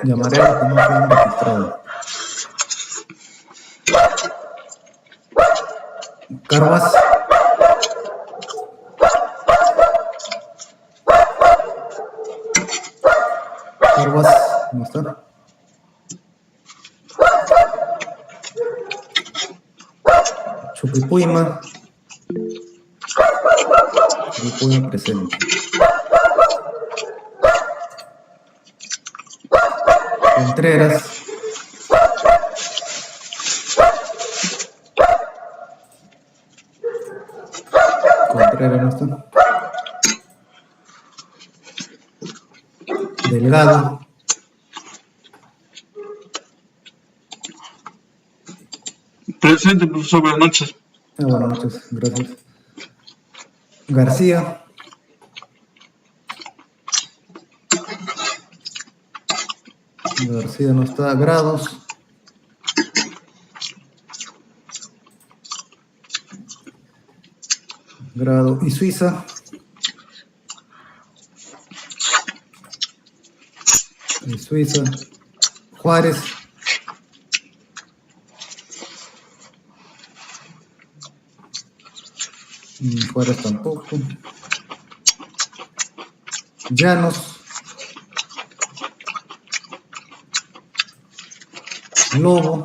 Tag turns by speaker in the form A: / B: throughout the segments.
A: Llamaré a los que no se han registrado. Carvas. Carvas, ¿cómo está? Chuquipuyma. Chuquipuyma presente. Contreras. Contreras no está. Delgado.
B: Presente, profesor, buenas noches.
A: Buenas noches, gracias. García. García no está. Grados. Grado. Y Suiza. Y Suiza. Juárez. Juárez tampoco. Llanos. Lobo.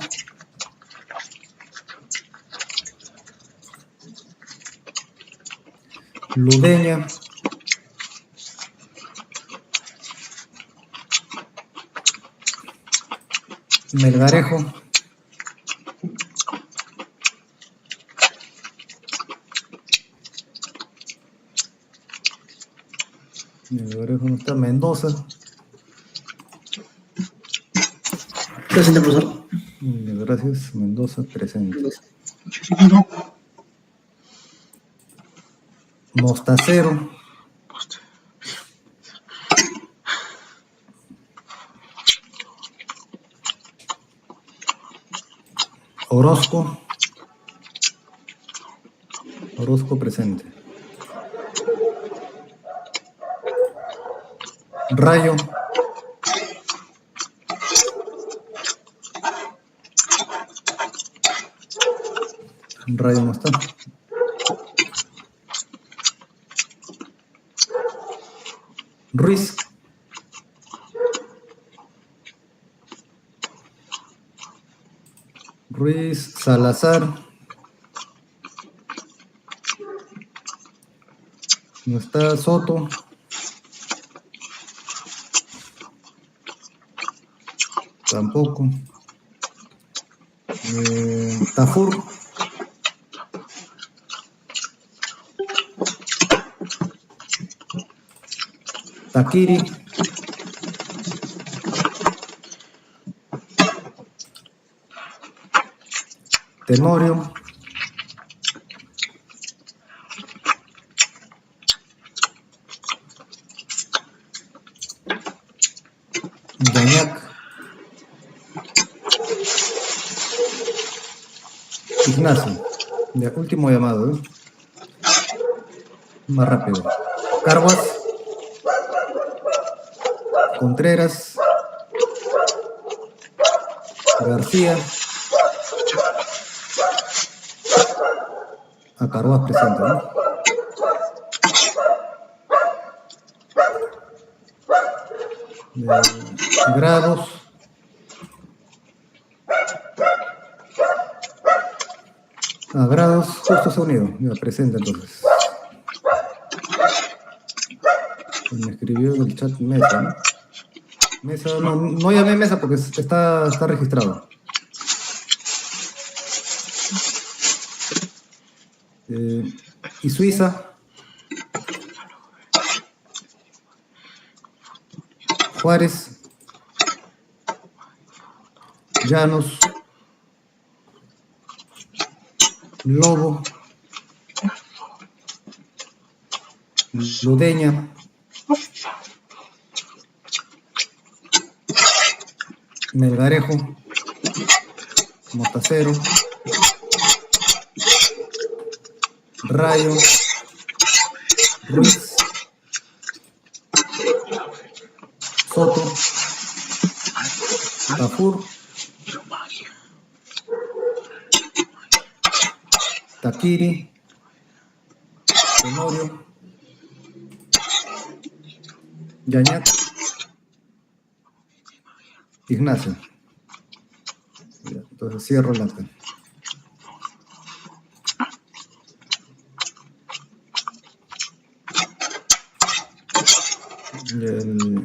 A: Ludeña. Melgarejo. Melgarejo no está. Mendoza.
C: Presente, profesor.
A: Gracias. Mendoza, presente. Mostacero. Orozco. Orozco presente. Rayo. Rayo no está. Ruiz. Ruiz. Salazar. No está. Soto. Tampoco. Tafur. Taquiri. Tenorio. Dañac. Ignacio. Ya, último llamado, ¿eh? Más rápido. Carguas. Contreras. García. A Carguas presente, ¿no? Grados. Grados, justo se ha unido. Ya, presente entonces. Me escribió en el chat Mesa, ¿no? Mesa, no llamé Mesa porque está registrado. Y Suiza. Juárez. Llanos. Lobo. Ludeña. Melgarejo. Mostacero. Rayo. Ruiz. Soto. Carrefour, Taquiri, Tenorio, Yañat, Ignacio. Ya, entonces cierro la acta.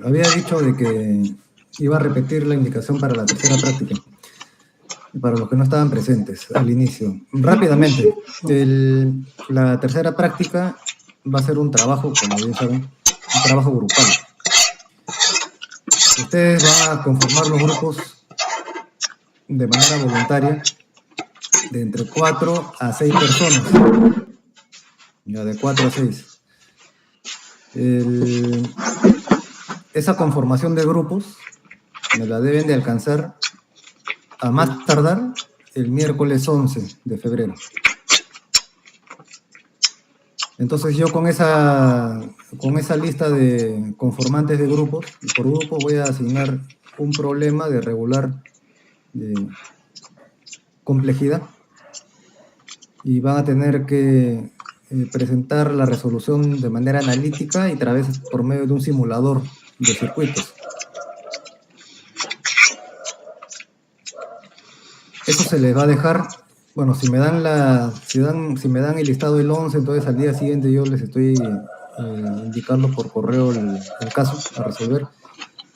A: Había dicho de que iba a repetir la indicación para la tercera práctica, para los que no estaban presentes al inicio. Rápidamente, la tercera práctica va a ser un trabajo, como bien saben, un trabajo grupal. Ustedes van a conformar los grupos de manera voluntaria de entre 4 a 6 personas. Ya, de 4 a 6. Esa conformación de grupos me la deben de alcanzar a más tardar el miércoles 11 de febrero. Entonces yo con esa lista de conformantes de grupos, por grupo voy a asignar un problema de regular complejidad y van a tener que presentar la resolución de manera analítica y por medio de un simulador de circuitos. Eso se les va a dejar, bueno, si me dan el listado el 11, entonces al día siguiente yo les estoy indicando por correo el caso a resolver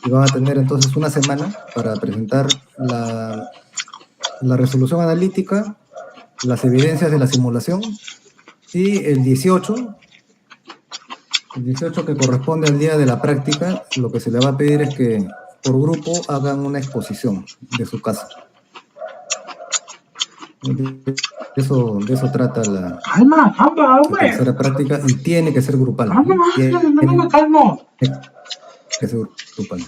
A: y van a tener entonces una semana para presentar la resolución analítica, las evidencias de la simulación y el 18 que corresponde al día de la práctica, lo que se le va a pedir es que por grupo hagan una exposición de su caso. De eso trata la tercera práctica y tiene que ser grupal. Que ser grupal.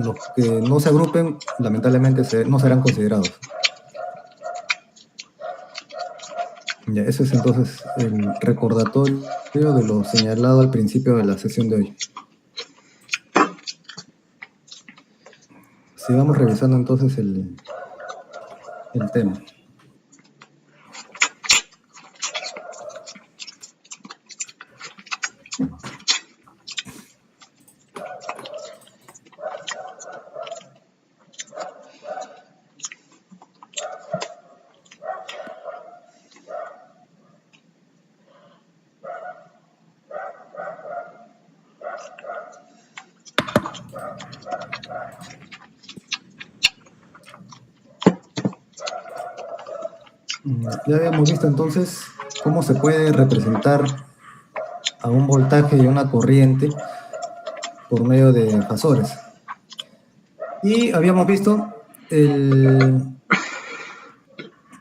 A: Los que no se agrupen, lamentablemente, no serán considerados. Ya, ese es entonces el recordatorio de lo señalado al principio de la sesión de hoy. Sigamos revisando entonces el tema. Ya habíamos visto entonces cómo se puede representar a un voltaje y una corriente por medio de fasores. Y habíamos visto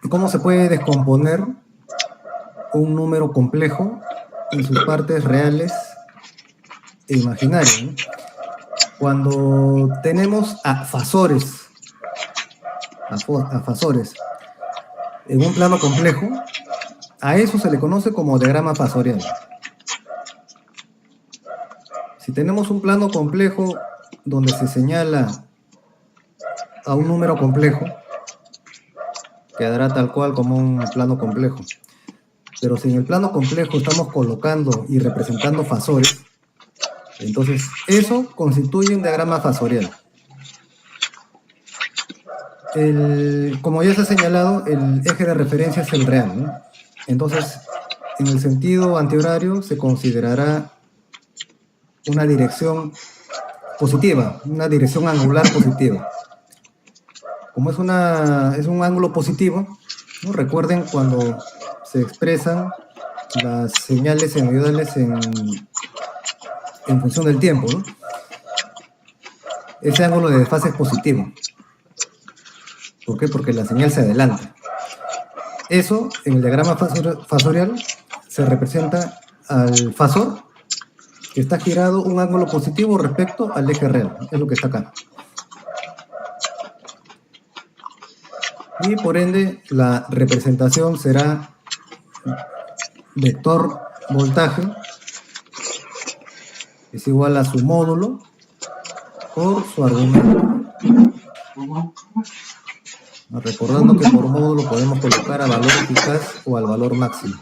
A: cómo se puede descomponer un número complejo en sus partes reales e imaginarias, ¿no? Cuando tenemos a fasores en un plano complejo, a eso se le conoce como diagrama fasorial. Si tenemos un plano complejo donde se señala a un número complejo, quedará tal cual como un plano complejo. Pero si en el plano complejo estamos colocando y representando fasores, entonces eso constituye un diagrama fasorial. Como ya se ha señalado, el eje de referencia es el real, ¿no? Entonces, en el sentido antihorario se considerará una dirección positiva, una dirección angular positiva. Como es un ángulo positivo, ¿no? Recuerden cuando se expresan las señales senoidales en función del tiempo, ¿no? Ese ángulo de desfase es positivo. ¿Por qué? Porque la señal se adelanta. Eso, en el diagrama fasorial, se representa al fasor que está girado un ángulo positivo respecto al eje real. Es lo que está acá. Y por ende, la representación será vector voltaje es igual a su módulo por su argumento. Recordando que por módulo podemos colocar a valor eficaz o al valor máximo.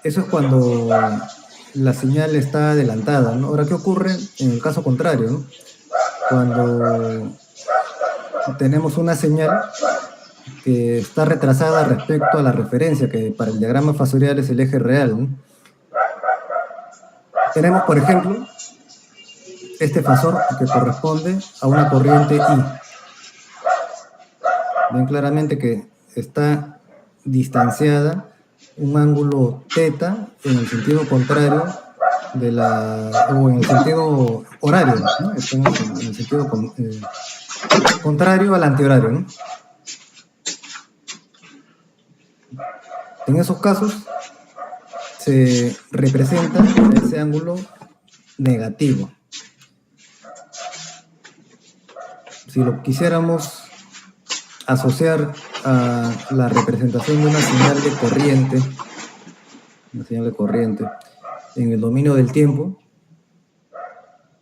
A: Eso es cuando la señal está adelantada, ¿no? Ahora, ¿qué ocurre en el caso contrario, ¿no? Cuando tenemos una señal que está retrasada respecto a la referencia, que para el diagrama fasorial es el eje real, ¿no? Tenemos, por ejemplo, este fasor que corresponde a una corriente I. Ven claramente que está distanciada un ángulo θ en el sentido contrario o en el sentido horario, ¿no? Está en el sentido contrario al antihorario, ¿no? En esos casos se representa ese ángulo negativo. Si lo quisiéramos asociar a la representación de una señal de corriente en el dominio del tiempo,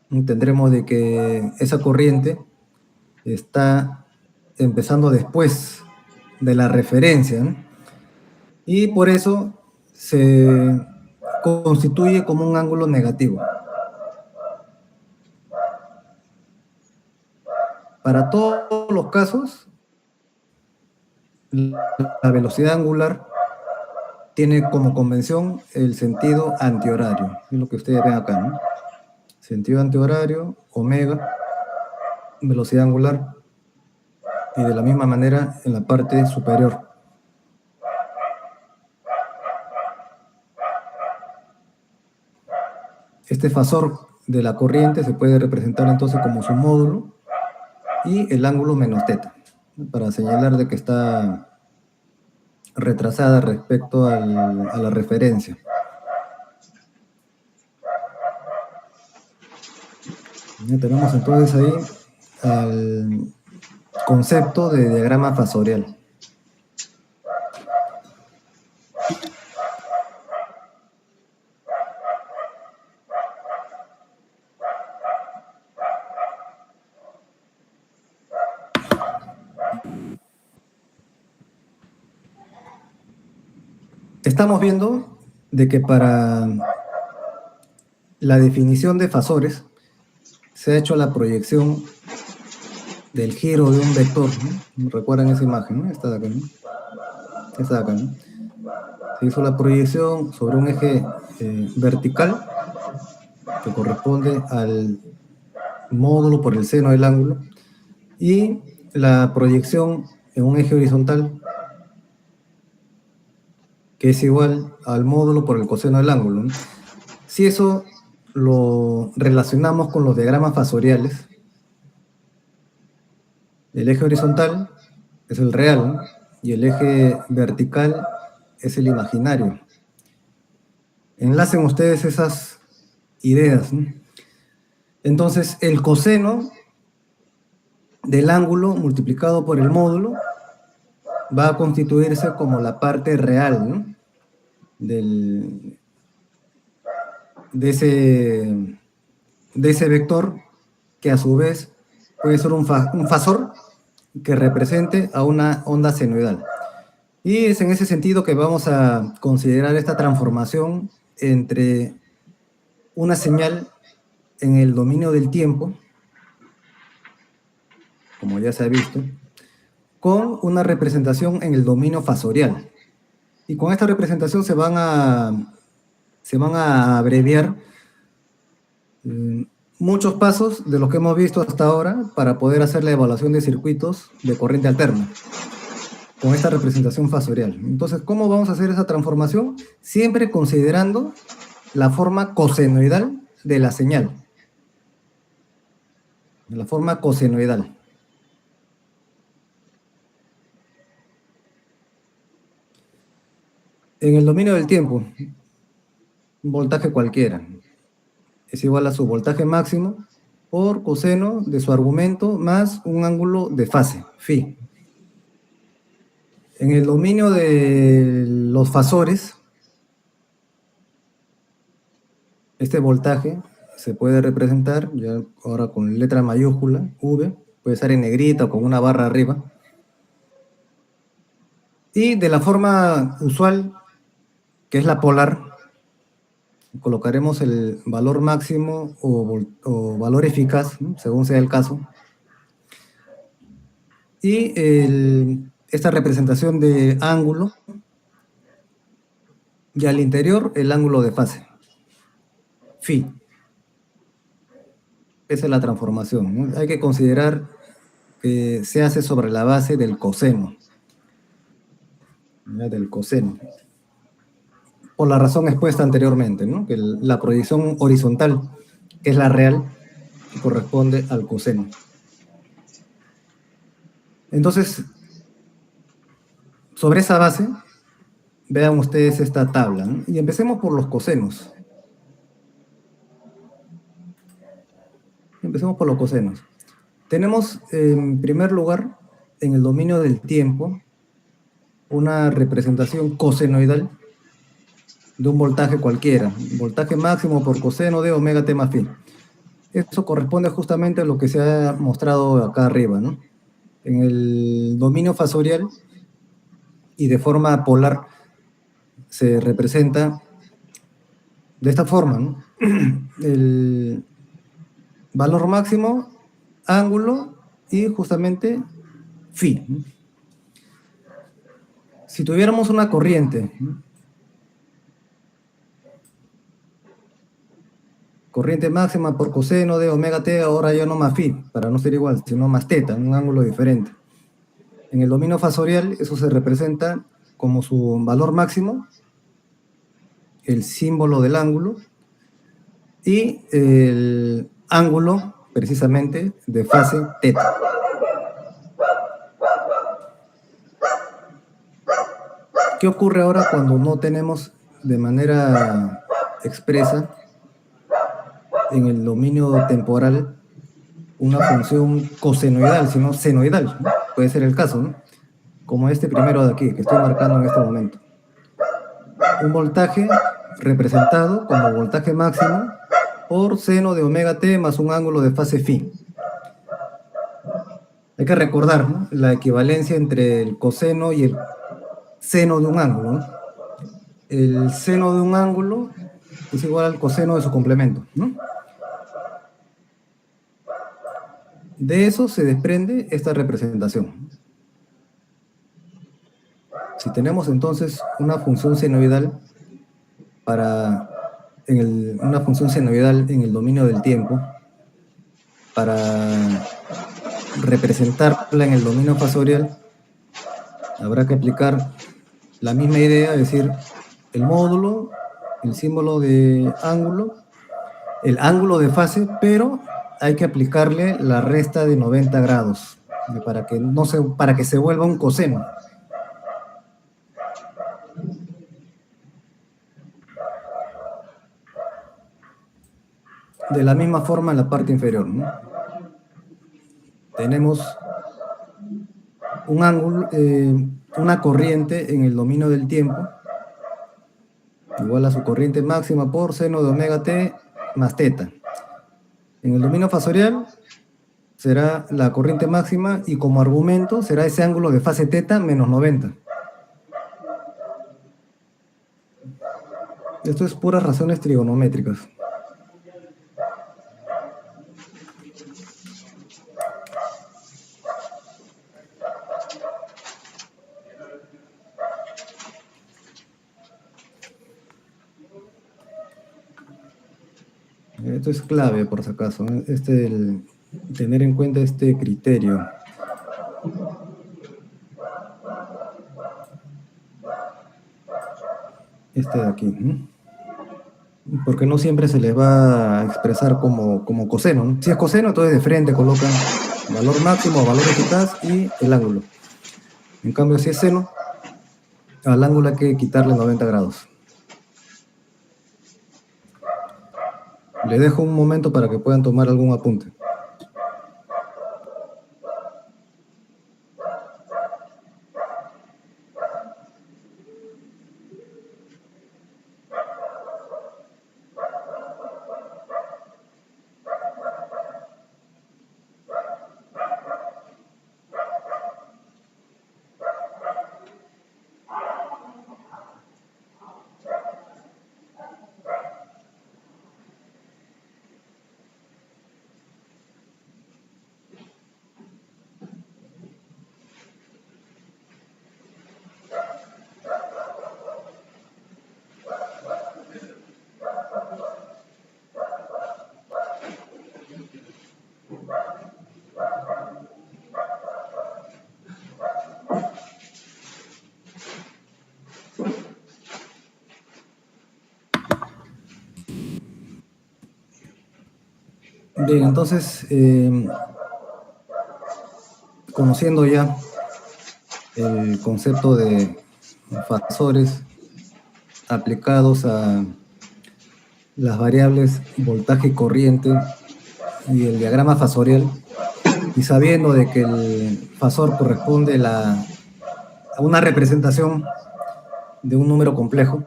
A: tendremos de que esa corriente está empezando después de la referencia, ¿no? Y por eso se constituye como un ángulo negativo. Para todos los casos, la velocidad angular tiene como convención el sentido antihorario. Es lo que ustedes ven acá, ¿no? Sentido antihorario, omega, velocidad angular, y de la misma manera en la parte superior. Este fasor de la corriente se puede representar entonces como su módulo y el ángulo menos θ, para señalar de que está retrasada respecto a la referencia. Ya tenemos entonces ahí al concepto de diagrama fasorial. Estamos viendo de que para la definición de fasores se ha hecho la proyección del giro de un vector, ¿no? ¿Recuerdan esa imagen, no? Esta de acá, ¿no? Esta de acá, ¿no? Se hizo la proyección sobre un eje vertical que corresponde al módulo por el seno del ángulo, y la proyección en un eje horizontal que es igual al módulo por el coseno del ángulo, ¿no? Si eso lo relacionamos con los diagramas fasoriales, el eje horizontal es el real, ¿no? Y el eje vertical es el imaginario. Enlacen ustedes esas ideas, ¿no? Entonces, el coseno del ángulo multiplicado por el módulo va a constituirse como la parte real, ¿no? de ese vector, que a su vez puede ser un fasor que represente a una onda senoidal. Y es en ese sentido que vamos a considerar esta transformación entre una señal en el dominio del tiempo, como ya se ha visto, con una representación en el dominio fasorial. Y con esta representación se van a abreviar muchos pasos de los que hemos visto hasta ahora para poder hacer la evaluación de circuitos de corriente alterna con esta representación fasorial. Entonces, ¿cómo vamos a hacer esa transformación? Siempre considerando la forma cosenoidal de la señal. La forma cosenoidal. En el dominio del tiempo, un voltaje cualquiera es igual a su voltaje máximo por coseno de su argumento más un ángulo de fase, φ. En el dominio de los fasores, este voltaje se puede representar, ya ahora con letra mayúscula, V, puede ser en negrita o con una barra arriba. Y de la forma usual, que es la polar, colocaremos el valor máximo o valor eficaz, ¿no? Según sea el caso. Y esta representación de ángulo, y al interior el ángulo de fase, phi. Esa es la transformación, ¿no? Hay que considerar que se hace sobre la base del coseno, ¿ya? Del coseno. Por la razón expuesta anteriormente, ¿no? Que la proyección horizontal, que es la real, corresponde al coseno. Entonces, sobre esa base, vean ustedes esta tabla, ¿no? Y empecemos por los cosenos. Empecemos por los cosenos. Tenemos, en primer lugar, en el dominio del tiempo, una representación cosenoidal de un voltaje cualquiera, voltaje máximo por coseno de omega t más phi. Eso corresponde justamente a lo que se ha mostrado acá arriba, ¿no? En el dominio fasorial y de forma polar se representa de esta forma, ¿no? El valor máximo, ángulo y justamente phi, ¿no? Si tuviéramos una corriente, ¿no? Corriente máxima por coseno de omega t, ahora ya no más phi, para no ser igual, sino más teta, un ángulo diferente. En el dominio fasorial eso se representa como su valor máximo, el símbolo del ángulo, y el ángulo precisamente de fase teta. ¿Qué ocurre ahora cuando no tenemos de manera expresa en el dominio temporal una función cosenoidal, sino senoidal, ¿no? Puede ser el caso, ¿no? Como este primero de aquí, que estoy marcando en este momento. Un voltaje representado como voltaje máximo por seno de omega t más un ángulo de fase phi. Hay que recordar, ¿no?, la equivalencia entre el coseno y el seno de un ángulo, ¿no? El seno de un ángulo es igual al coseno de su complemento, ¿no? De eso se desprende esta representación. Si tenemos entonces una función senoidal una función senoidal en el dominio del tiempo, para representarla en el dominio fasorial, habrá que aplicar la misma idea, es decir, el módulo, el símbolo de ángulo, el ángulo de fase, pero hay que aplicarle la resta de 90 grados para que se vuelva un coseno. De la misma forma en la parte inferior, ¿no? Tenemos un ángulo, una corriente en el dominio del tiempo, igual a su corriente máxima por seno de omega t más teta. En el dominio fasorial será la corriente máxima y como argumento será ese ángulo de fase teta menos 90. Esto es puras razones trigonométricas. Esto es clave, por si acaso, ¿eh? Tener en cuenta este criterio. Este de aquí, ¿no? Porque no siempre se les va a expresar como coseno, ¿no? Si es coseno, entonces de frente colocan valor máximo, valor eficaz y el ángulo. En cambio, si es seno, al ángulo hay que quitarle 90 grados. Les dejo un momento para que puedan tomar algún apunte. Bien, entonces, conociendo ya el concepto de fasores aplicados a las variables voltaje y corriente y el diagrama fasorial, y sabiendo de que el fasor corresponde a una representación de un número complejo,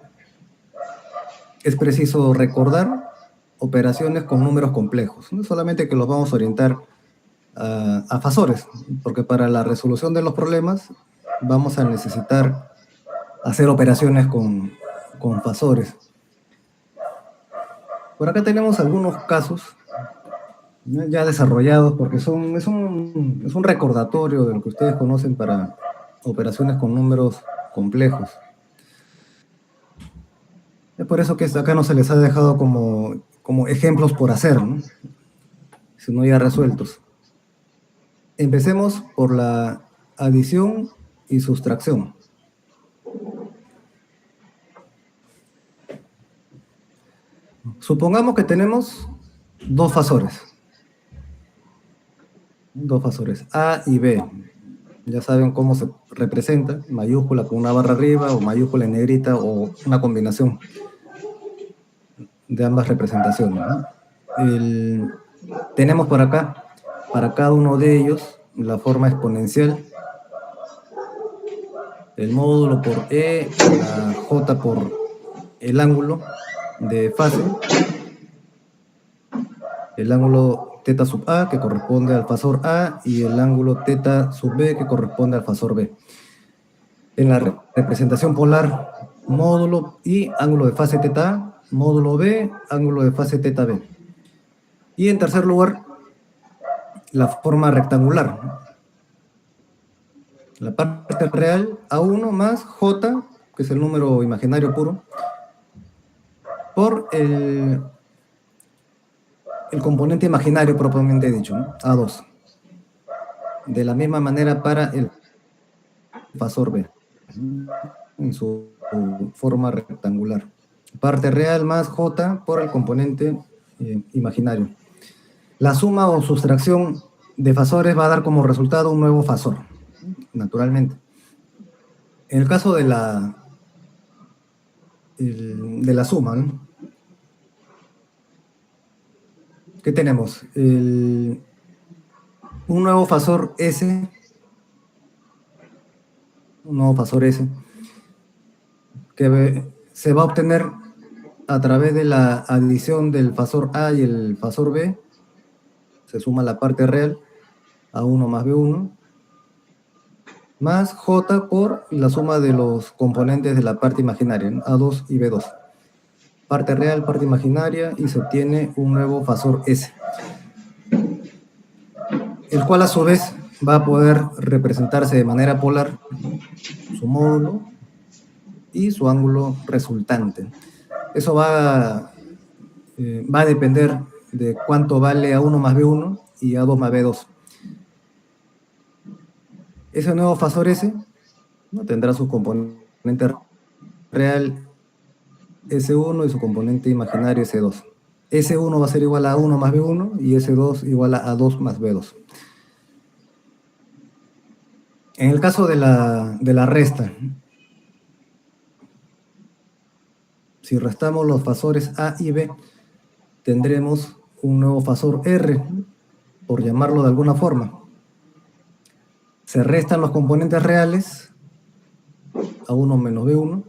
A: es preciso recordar operaciones con números complejos, no solamente que los vamos a orientar a fasores, porque para la resolución de los problemas vamos a necesitar hacer operaciones con fasores. Por acá tenemos algunos casos ya desarrollados, porque es un recordatorio de lo que ustedes conocen para operaciones con números complejos. Es por eso que acá no se les ha dejado como ejemplos por hacer, ¿no? Sino ya resueltos. Empecemos por la adición y sustracción. Supongamos que tenemos dos fasores, A y B. Ya saben cómo se representa, mayúscula con una barra arriba o mayúscula en negrita o una combinación de ambas representaciones, ¿no? Tenemos por acá, para cada uno de ellos, la forma exponencial, el módulo por E, la J por el ángulo de fase, el ángulo θ sub A que corresponde al fasor A y el ángulo θ sub B que corresponde al fasor B. En la representación polar, módulo y ángulo de fase θ, módulo B, ángulo de fase θB. Y en tercer lugar, la forma rectangular. La parte real, A1 más J, que es el número imaginario puro, por el componente imaginario propiamente dicho, ¿no? A2. De la misma manera para el fasor B, en su forma rectangular. Parte real más J por el componente imaginario. La suma o sustracción de fasores va a dar como resultado un nuevo fasor, naturalmente. En el caso de la suma, ¿no? ¿Qué tenemos? Un nuevo fasor S, que se va a obtener a través de la adición del fasor A y el fasor B. Se suma la parte real, A1 más B1, más J por la suma de los componentes de la parte imaginaria, ¿no? A2 y B2. Parte real, parte imaginaria, y se obtiene un nuevo fasor S, el cual a su vez va a poder representarse de manera polar su módulo y su ángulo resultante. Eso va a depender de cuánto vale A1 más B1 y A2 más B2. Ese nuevo fasor S, ¿no?, tendrá su componente real S1 y su componente imaginario S2. S1 va a ser igual a A1 más B1 y S2 igual a A2 más B2. En el caso de la resta, si restamos los fasores A y B, tendremos un nuevo fasor R, por llamarlo de alguna forma. Se restan los componentes reales, A1 menos B1,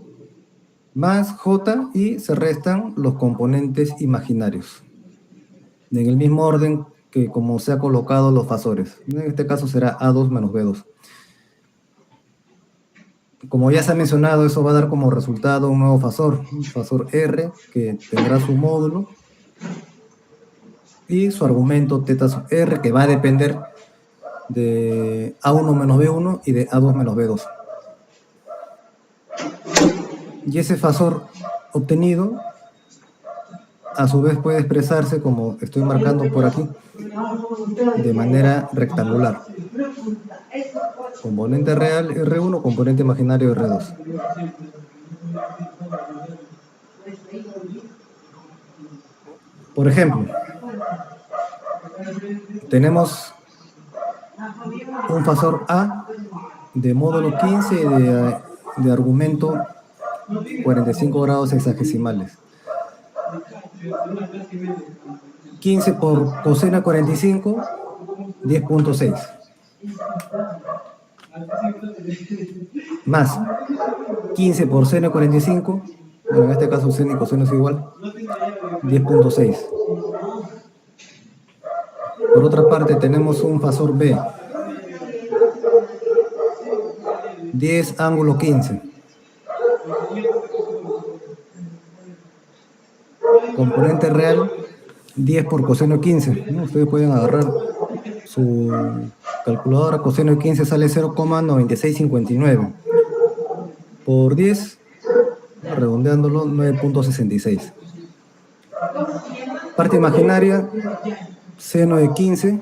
A: más J, y se restan los componentes imaginarios, en el mismo orden que como se ha colocado los fasores. En este caso será A2 menos B2. Como ya se ha mencionado, eso va a dar como resultado un nuevo fasor R, que tendrá su módulo y su argumento θ sub R, que va a depender de A1 menos B1 y de A2 menos B2. Y ese fasor obtenido, a su vez, puede expresarse, como estoy marcando por aquí, de manera rectangular. Componente real R1, componente imaginario R2. Por ejemplo, tenemos un fasor A de módulo 15 de argumento 45 grados hexagesimales. 15 por coseno 45, 10.6. Más 15 por seno 45, bueno, en este caso seno y coseno es igual, 10.6. Por otra parte tenemos un fasor B, 10 ángulo 15. Componente real, 10 por coseno 15. ¿No? Ustedes pueden agarrar su calculadora, coseno de 15 sale 0,9659. Por 10, redondeándolo, 9.66. Parte imaginaria, seno de 15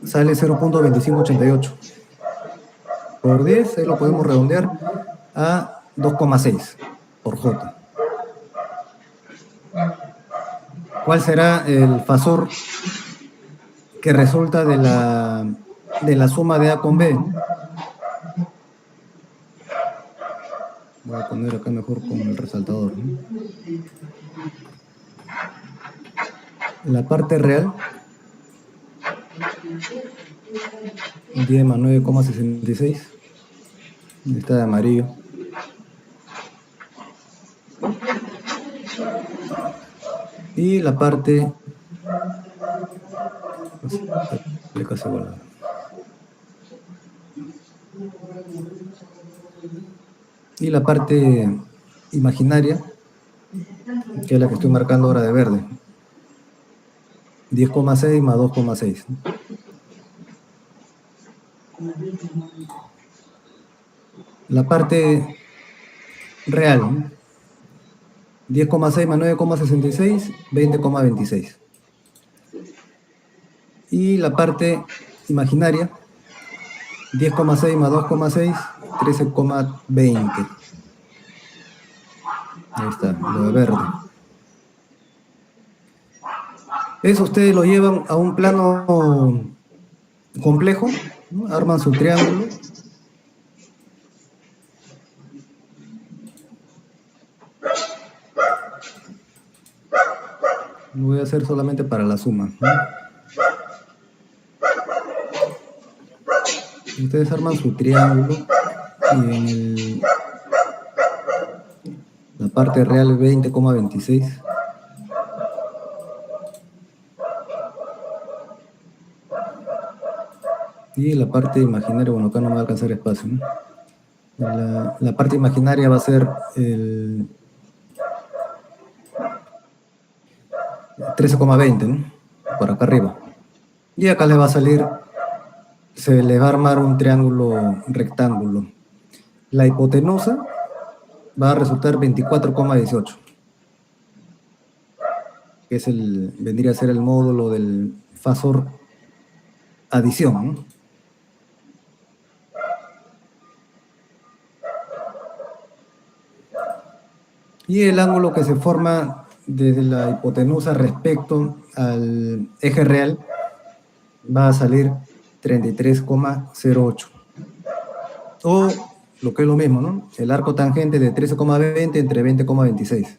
A: sale 0.2588. Por 10, ahí lo podemos redondear a 2,6 por J. ¿Cuál será el fasor que resulta de la suma de A con B? Voy a poner acá mejor con el resaltador, ¿no? La parte real, 10 más 9,66. Está de amarillo. Y la parte imaginaria, que es la que estoy marcando ahora de verde, 10,6 más 2,6. La parte real, ¿no? 10,6 más 9,66, 20,26. Y la parte imaginaria, 10,6 más 2,6, 13,20. Ahí está, lo de verde. Eso ustedes lo llevan a un plano complejo, ¿no? Arman su triángulo. Lo voy a hacer solamente para la suma, ¿no? Ustedes arman su triángulo y en la parte real 20,26. Y la parte imaginaria, bueno, acá no me va a alcanzar espacio, ¿no? La parte imaginaria va a ser el 13,20, ¿no? Por acá arriba. Y acá le va a salir, se le va a armar un triángulo rectángulo. La hipotenusa va a resultar 24,18, que es vendría a ser el módulo del fasor adición, ¿no? Y el ángulo que se forma desde la hipotenusa respecto al eje real va a salir 33,08. O lo que es lo mismo, ¿no? El arco tangente de 13,20 entre 20,26.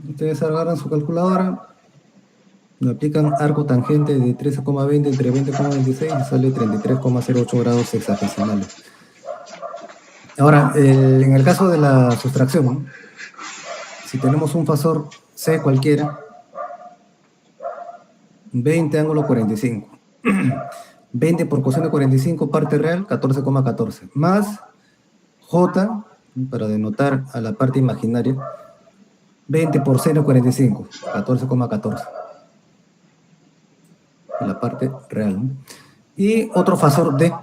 A: Ustedes agarran su calculadora, lo aplican arco tangente de 13,20 entre 20,26 y sale 33,08 grados hexagesimales. Ahora, en el caso de la sustracción, ¿no? Si tenemos un fasor C cualquiera, 20 ángulo 45. 20 por coseno 45, parte real, 14,14. Más J, para denotar a la parte imaginaria, 20 por seno 45, 14,14. La parte real, ¿no? Y otro fasor D,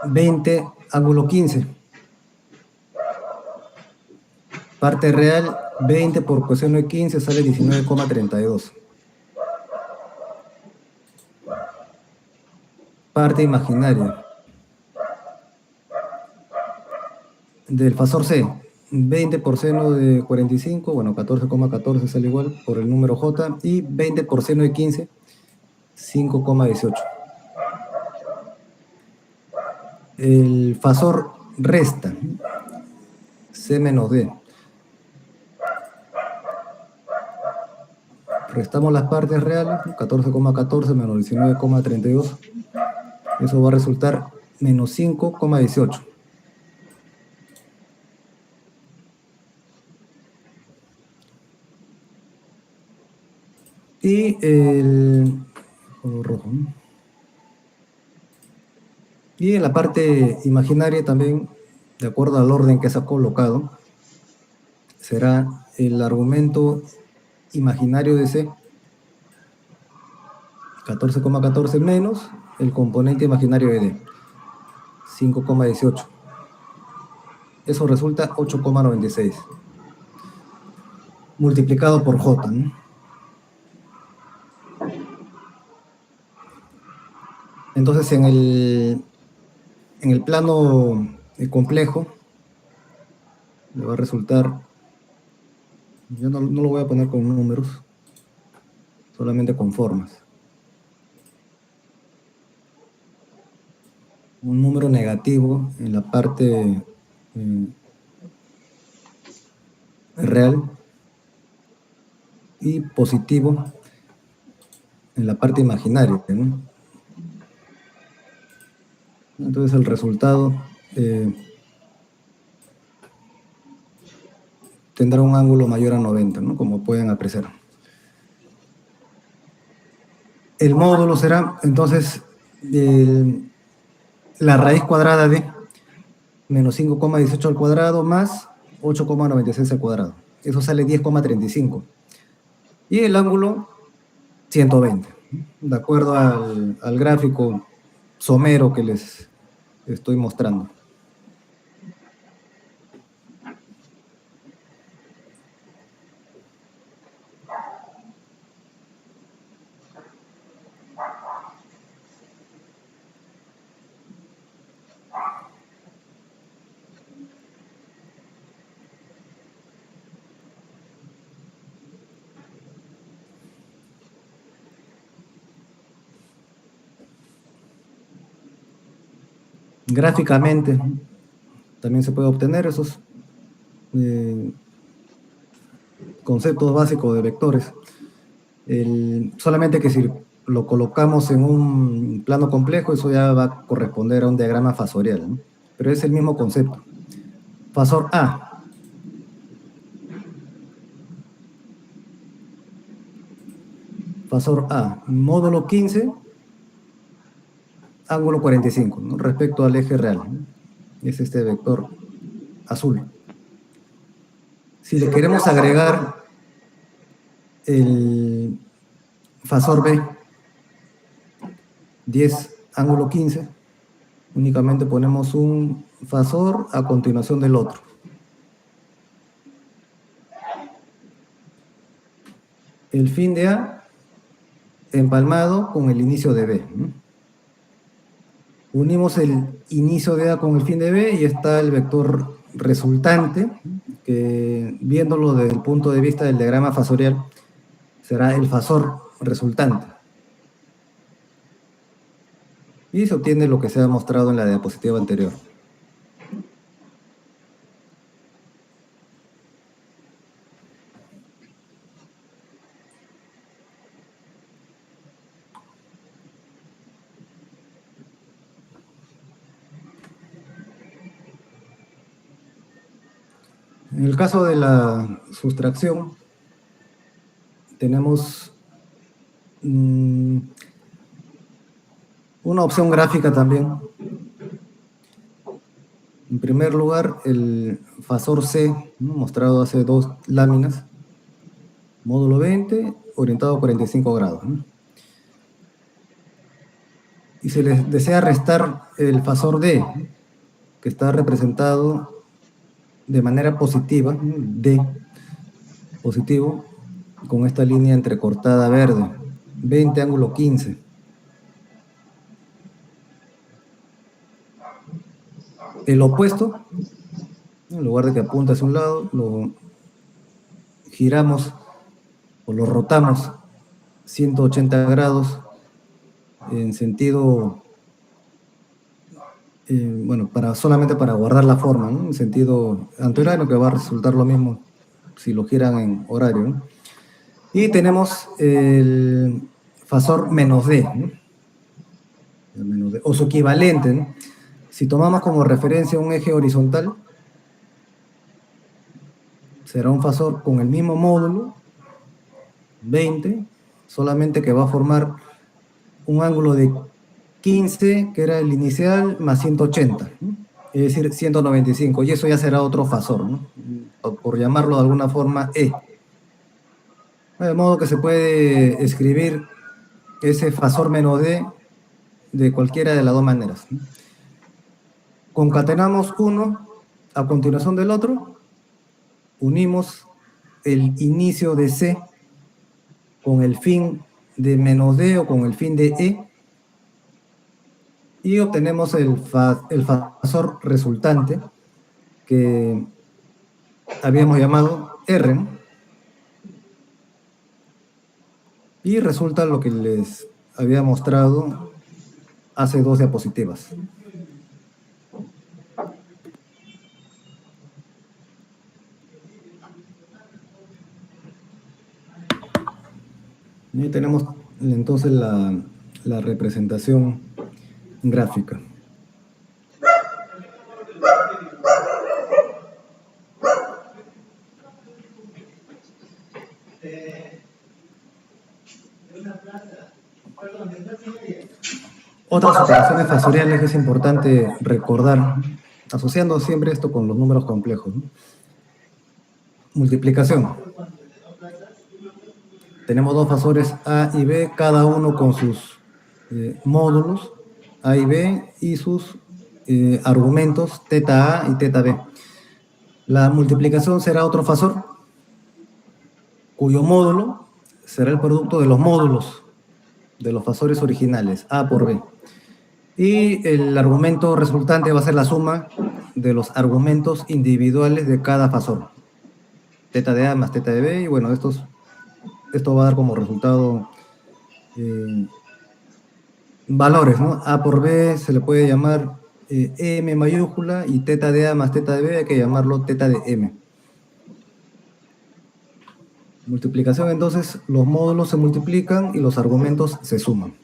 A: 20 ángulo 15. Parte real, 20 por coseno de 15 sale 19,32. Parte imaginaria, del fasor C, 20 por seno de 45, bueno, 14,14 sale igual por el número J, y 20 por seno de 15, 5,18. El fasor resta, C menos D. Restamos las partes reales, 14,14 menos 19,32. Eso va a resultar menos 5,18. Y el color rojo, ¿no? Y en la parte imaginaria también, de acuerdo al orden que se ha colocado, será el argumento imaginario de C, 14,14 menos el componente imaginario de D, 5,18. Eso resulta 8,96. Multiplicado por J, ¿no? Entonces, en el plano complejo, le va a resultar, yo no lo voy a poner con números, solamente con formas. Un número negativo en la parte real y positivo en la parte imaginaria, ¿no? Entonces el resultado tendrá un ángulo mayor a 90, ¿no? Como pueden apreciar. El módulo será, entonces, la raíz cuadrada de menos 5,18 al cuadrado más 8,96 al cuadrado. Eso sale 10,35. Y el ángulo, 120. De acuerdo al gráfico somero que les estoy mostrando. Gráficamente también se puede obtener esos conceptos básicos de vectores. Solamente que si lo colocamos en un plano complejo, eso ya va a corresponder a un diagrama fasorial, ¿no? Pero es el mismo concepto. Fasor A. Fasor A, módulo 15, ángulo 45, ¿no? Respecto al eje real, ¿no? Es este vector azul. Si le queremos agregar el fasor B, 10, ángulo 15, únicamente ponemos un fasor a continuación del otro. El fin de A empalmado con el inicio de B, ¿no? Unimos el inicio de A con el fin de B y está el vector resultante, que viéndolo desde el punto de vista del diagrama fasorial, será el fasor resultante. Y se obtiene lo que se ha mostrado en la diapositiva anterior. En el caso de la sustracción, tenemos una opción gráfica también. En primer lugar, el fasor C, ¿no? Mostrado hace 2 láminas, módulo 20, orientado a 45 grados, ¿no? Y se les desea restar el fasor D, que está representado de manera positiva, ¿no? D positivo, con esta línea entrecortada verde, 20 ángulo 15. El opuesto En lugar de que apunte hacia un lado, lo giramos o lo rotamos 180 grados en sentido, bueno, solamente para guardar la forma, ¿no? En sentido antihorario, que va a resultar lo mismo si lo giran en horario, ¿no? Y tenemos el fasor menos D, ¿no? El menos D, o su equivalente, ¿no? Si tomamos como referencia un eje horizontal, será un fasor con el mismo módulo, 20, solamente que va a formar un ángulo de 15, que era el inicial, más 180, ¿no? Es decir, 195, y eso ya será otro fasor, ¿no? Por llamarlo de alguna forma, E. De modo que se puede escribir ese fasor menos D de cualquiera de las dos maneras, ¿no? Concatenamos uno a continuación del otro, unimos el inicio de C con el fin de menos D o con el fin de E, y obtenemos el fasor resultante que habíamos llamado R, ¿no? Y resulta lo que les había mostrado hace 2 diapositivas. Y tenemos entonces la representación gráfica. Otras operaciones fasoriales que es importante recordar, asociando siempre esto con los números complejos, ¿no? Multiplicación. Tenemos dos fasores A y B, cada uno con sus módulos, A y B, y sus argumentos, teta A y teta B. La multiplicación será otro fasor, cuyo módulo será el producto de los módulos de los fasores originales, A por B. Y el argumento resultante va a ser la suma de los argumentos individuales de cada fasor. Teta de A más teta de B, y bueno, esto va a dar como resultado valores, ¿no? A por B se le puede llamar M mayúscula, y teta de A más teta de B hay que llamarlo teta de M. Multiplicación, entonces, los módulos se multiplican y los argumentos se suman.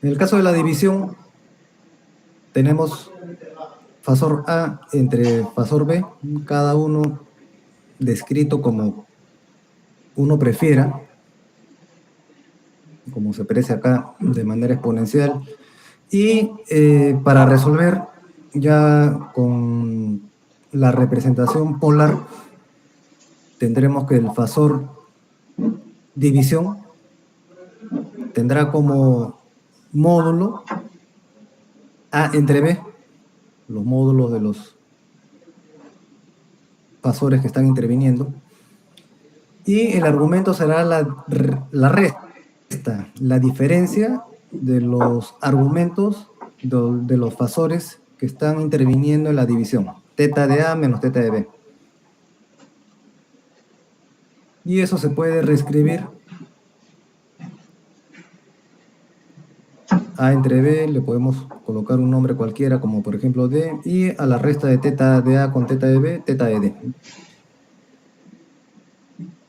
A: En el caso de la división, tenemos fasor A entre fasor B, cada uno descrito como uno prefiera, como se parece acá, de manera exponencial. Y para resolver ya con la representación polar, tendremos que el fasor división tendrá como módulo A entre B, los módulos de los fasores que están interviniendo, y el argumento será la resta, la diferencia de los argumentos de los fasores que están interviniendo en la división, teta de A menos teta de B. Y eso se puede reescribir: A entre B le podemos colocar un nombre cualquiera, como por ejemplo D, y a la resta de teta de A con teta de B, teta de D.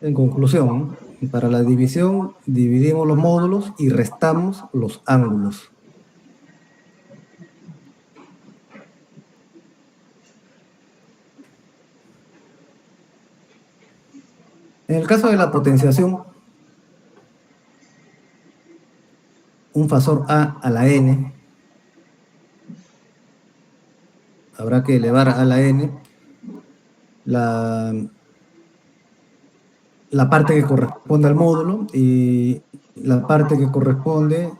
A: En conclusión, para la división dividimos los módulos y restamos los ángulos. En el caso de la potenciación, un fasor A a la n, habrá que elevar a la n la parte que corresponde al módulo y la parte que corresponde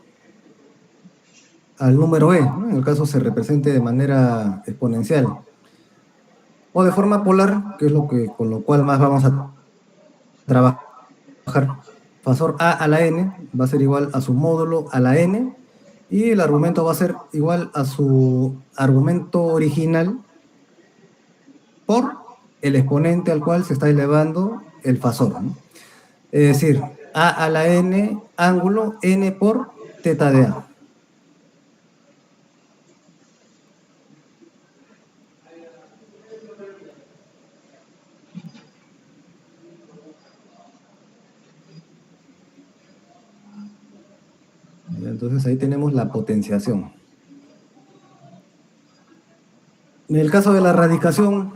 A: al número e, ¿no? En el caso se represente de manera exponencial, o de forma polar, que es con lo cual más vamos a trabajar. Fasor A a la n va a ser igual a su módulo a la n Y el argumento va a ser igual a su argumento original por el exponente al cual se está elevando el fasor, ¿no? Es decir, a a la n ángulo n por teta de a. Entonces ahí tenemos la potenciación. En el caso de la radicación,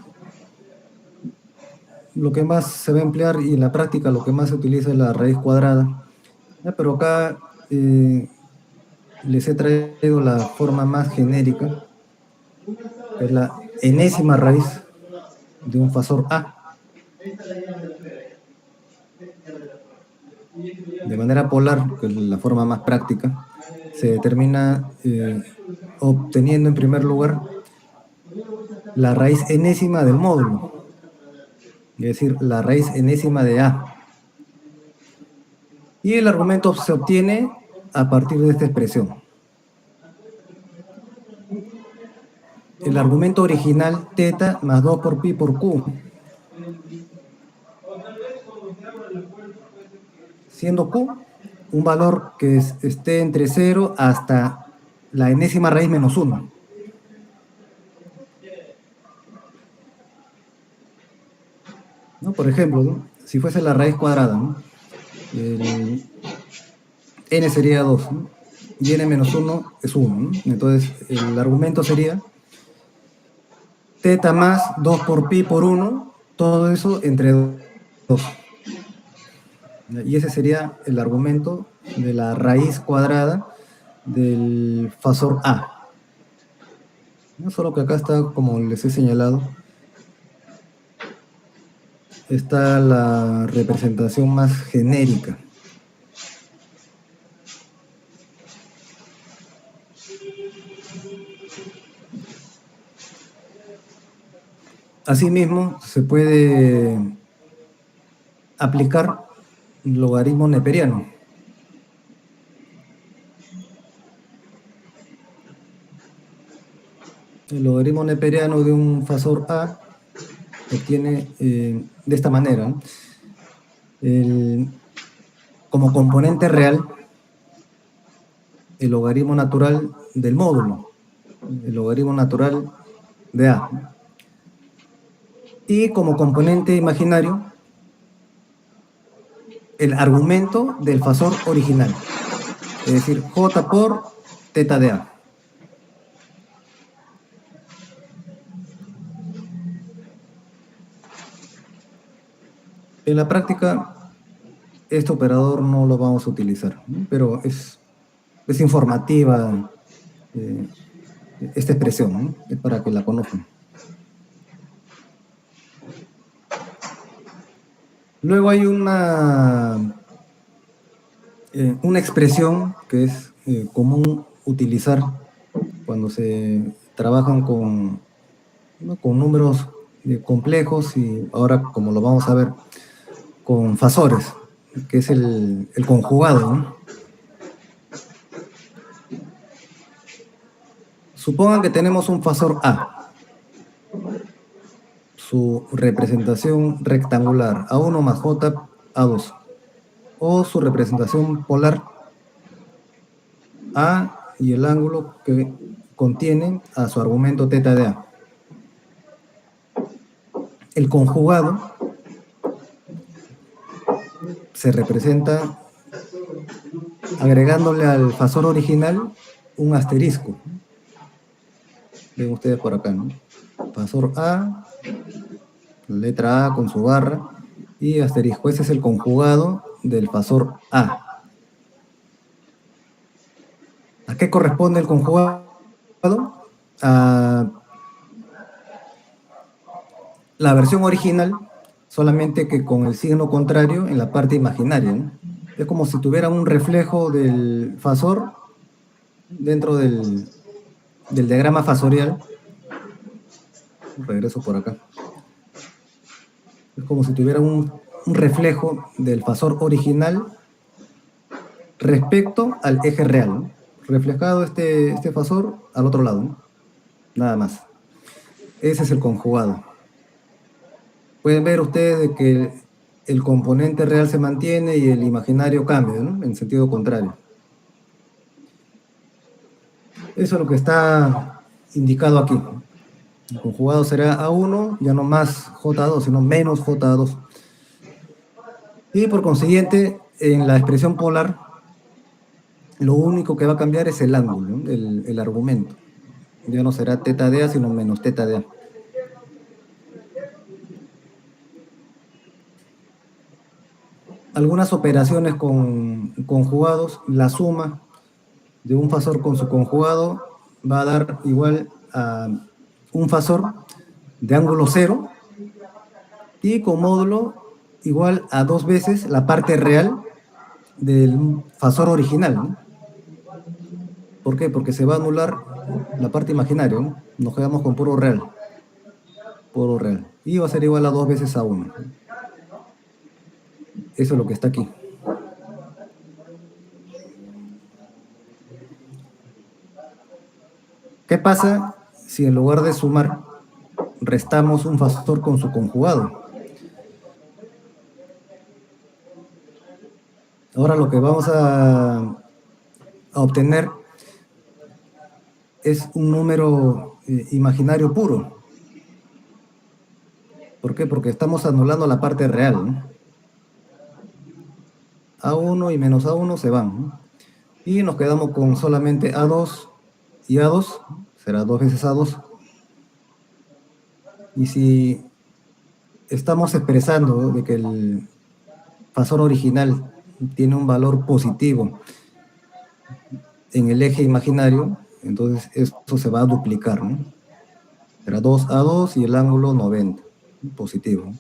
A: lo que más se va a emplear y en la práctica lo que más se utiliza es la raíz cuadrada. Pero acá les he traído la forma más genérica, que es la enésima raíz de un fasor A. De manera polar, que es la forma más práctica, se determina obteniendo en primer lugar la raíz enésima del módulo, es decir, la raíz enésima de A. Y el argumento se obtiene a partir de esta expresión. El argumento original, teta más 2 por pi por q. Siendo q un valor que esté entre 0 hasta la enésima raíz menos 1. ¿No? Por ejemplo, ¿no? Si fuese la raíz cuadrada, ¿no? N sería 2, ¿no? Y n menos 1 es 1, ¿no? Entonces el argumento sería teta más 2 por pi por 1, todo eso entre 2. Y ese sería el argumento de la raíz cuadrada del fasor A. ¿No? Solo que acá está, como les he señalado, está la representación más genérica. Asimismo, se puede aplicar logaritmo neperiano. El logaritmo neperiano de un fasor A se obtiene de esta manera, ¿no? Como componente real, el logaritmo natural del módulo, el logaritmo natural de A. Y como componente imaginario, el argumento del fasor original, es decir, J por teta de A. En la práctica, este operador no lo vamos a utilizar, ¿no? Pero es informativa esta expresión, ¿no? Es para que la conozcan. Luego hay una expresión que es común utilizar cuando se trabajan con números complejos y ahora, como lo vamos a ver, con fasores, que es el conjugado, ¿no? Supongan que tenemos un fasor A, su representación rectangular A1 más J A2, o su representación polar A y el ángulo que contiene a su argumento teta de A. El conjugado se representa agregándole al fasor original un asterisco. Ven ustedes por acá, ¿no? Fasor A, letra A con su barra y asterisco. Ese es el conjugado del fasor A. ¿A qué corresponde el conjugado? A la versión original, solamente que con el signo contrario en la parte imaginaria, ¿no? Es como si tuviera un reflejo del fasor dentro del diagrama fasorial. Regreso por acá. Es como si tuviera un reflejo del fasor original respecto al eje real, ¿no? reflejado este fasor al otro lado, ¿no? Nada más. Ese es el conjugado. Pueden ver ustedes de que el componente real se mantiene y el imaginario cambia, ¿no? En sentido contrario. Eso es lo que está indicado aquí. El conjugado será A1, ya no más J2, sino menos J2. Y por consiguiente, en la expresión polar, lo único que va a cambiar es el ángulo, ¿no? El argumento. Ya no será teta de A, sino menos teta de A. Algunas operaciones con conjugados, la suma de un fasor con su conjugado va a dar igual a un fasor de ángulo cero y con módulo igual a 2 veces la parte real del fasor original, ¿no? ¿Por qué? Porque se va a anular la parte imaginaria, ¿no? Nos quedamos con puro real. Puro real. Y va a ser igual a 2 veces a 1. Eso es lo que está aquí. ¿Qué pasa si en lugar de sumar restamos un fasor con su conjugado? Ahora lo que vamos a obtener es un número imaginario puro. ¿Por qué? Porque estamos anulando la parte real, ¿no? A1 y menos A1 se van, ¿no? Y nos quedamos con solamente A2 y A2, será 2 veces A2. Y si estamos expresando de que el fasor original tiene un valor positivo en el eje imaginario, entonces esto se va a duplicar, ¿no? Será 2A2 y el ángulo 90, positivo.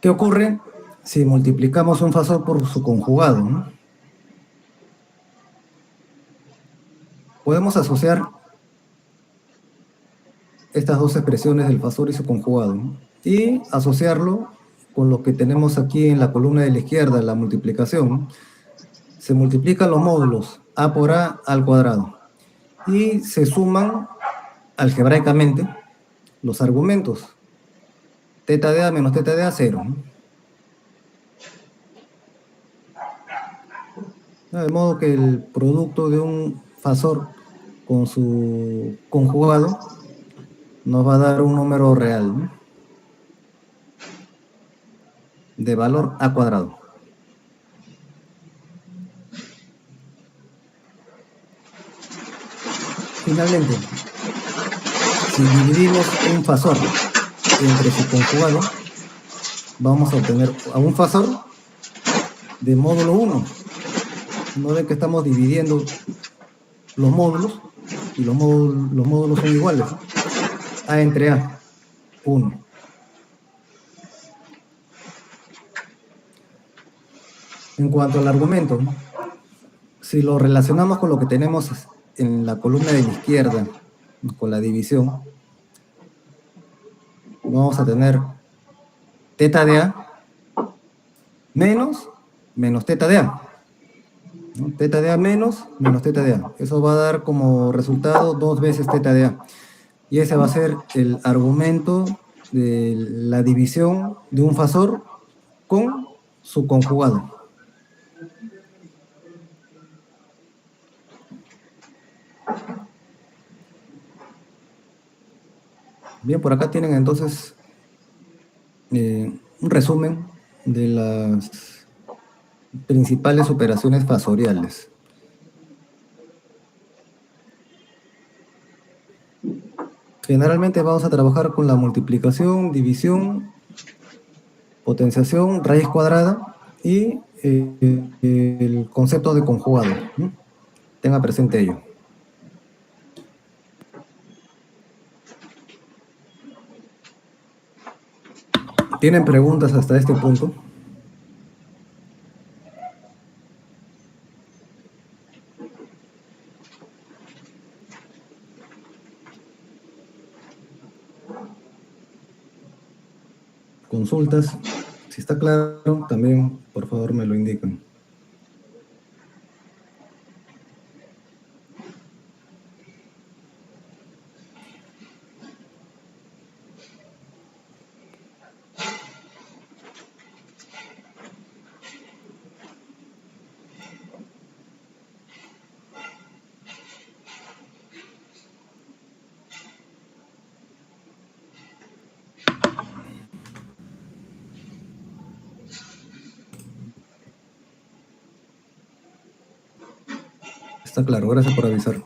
A: ¿Qué ocurre si multiplicamos un fasor por su conjugado, ¿no? Podemos asociar estas dos expresiones del fasor y su conjugado, ¿no? Y asociarlo con lo que tenemos aquí en la columna de la izquierda, la multiplicación, ¿no? Se multiplican los módulos a por a al cuadrado y se suman algebraicamente los argumentos. Teta de a menos teta de a, 0, ¿no? De modo que el producto de un fasor con su conjugado nos va a dar un número real, ¿no? De valor a cuadrado. Finalmente, si dividimos un fasor entre su conjugado, vamos a obtener a un fasor de módulo 1. No ven que estamos dividiendo los módulos y los módulos son iguales. A entre A, 1. En cuanto al argumento, si lo relacionamos con lo que tenemos en la columna de la izquierda, con la división, vamos a tener teta de A menos teta de A, ¿no? Teta de A menos teta de A. Eso va a dar como resultado 2 veces teta de A. Y ese va a ser el argumento de la división de un fasor con su conjugado. Bien, por acá tienen entonces un resumen de las principales operaciones fasoriales. Generalmente vamos a trabajar con la multiplicación, división, potenciación, raíz cuadrada y el concepto de conjugado, ¿no? Tenga presente ello. ¿Tienen preguntas hasta este punto? Consultas. Si está claro, también, por favor, me lo indican. Está claro, gracias por avisar.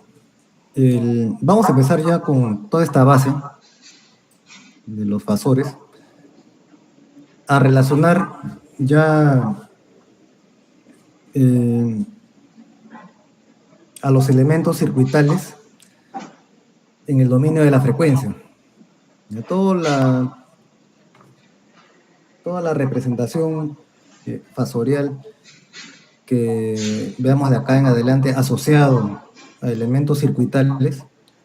A: Vamos a empezar ya con toda esta base de los fasores a relacionar ya a los elementos circuitales en el dominio de la frecuencia. Ya toda la representación fasorial que veamos de acá en adelante asociado a elementos circuitales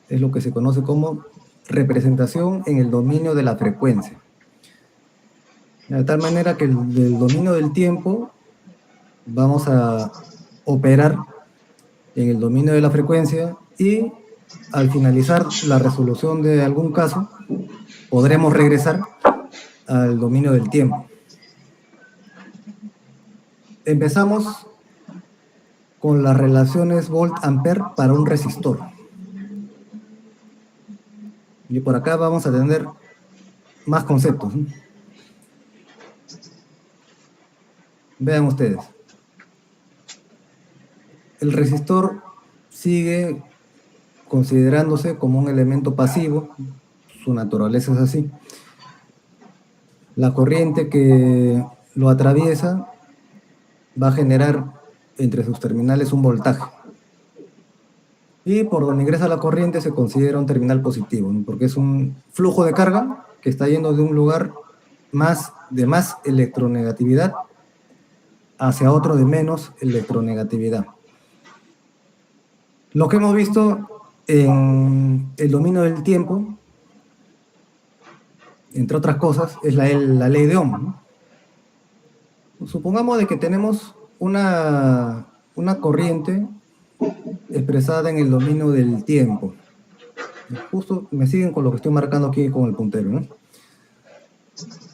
A: es lo que se conoce como representación en el dominio de la frecuencia. De tal manera que del dominio del tiempo vamos a operar en el dominio de la frecuencia y al finalizar la resolución de algún caso podremos regresar al dominio del tiempo. Empezamos con las relaciones volt-ampere para un resistor. Y por acá vamos a tener más conceptos, ¿no? Vean ustedes. El resistor sigue considerándose como un elemento pasivo, su naturaleza es así. La corriente que lo atraviesa va a generar entre sus terminales un voltaje. Y por donde ingresa la corriente se considera un terminal positivo, ¿no? Porque es un flujo de carga que está yendo de un lugar de más electronegatividad hacia otro de menos electronegatividad. Lo que hemos visto en el dominio del tiempo, entre otras cosas, es la ley de Ohm, ¿no? Supongamos de que tenemos una corriente expresada en el dominio del tiempo. Justo me siguen con lo que estoy marcando aquí con el puntero, ¿no?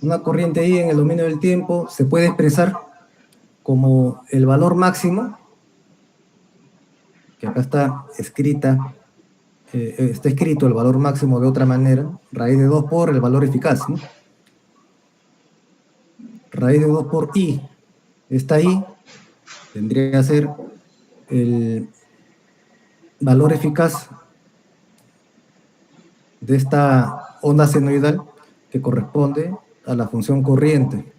A: Una corriente I en el dominio del tiempo se puede expresar como el valor máximo, que acá está escrito el valor máximo de otra manera, raíz de 2 por el valor eficaz, ¿no? Raíz de 2 por I. Esta I tendría que ser el valor eficaz de esta onda senoidal que corresponde a la función corriente.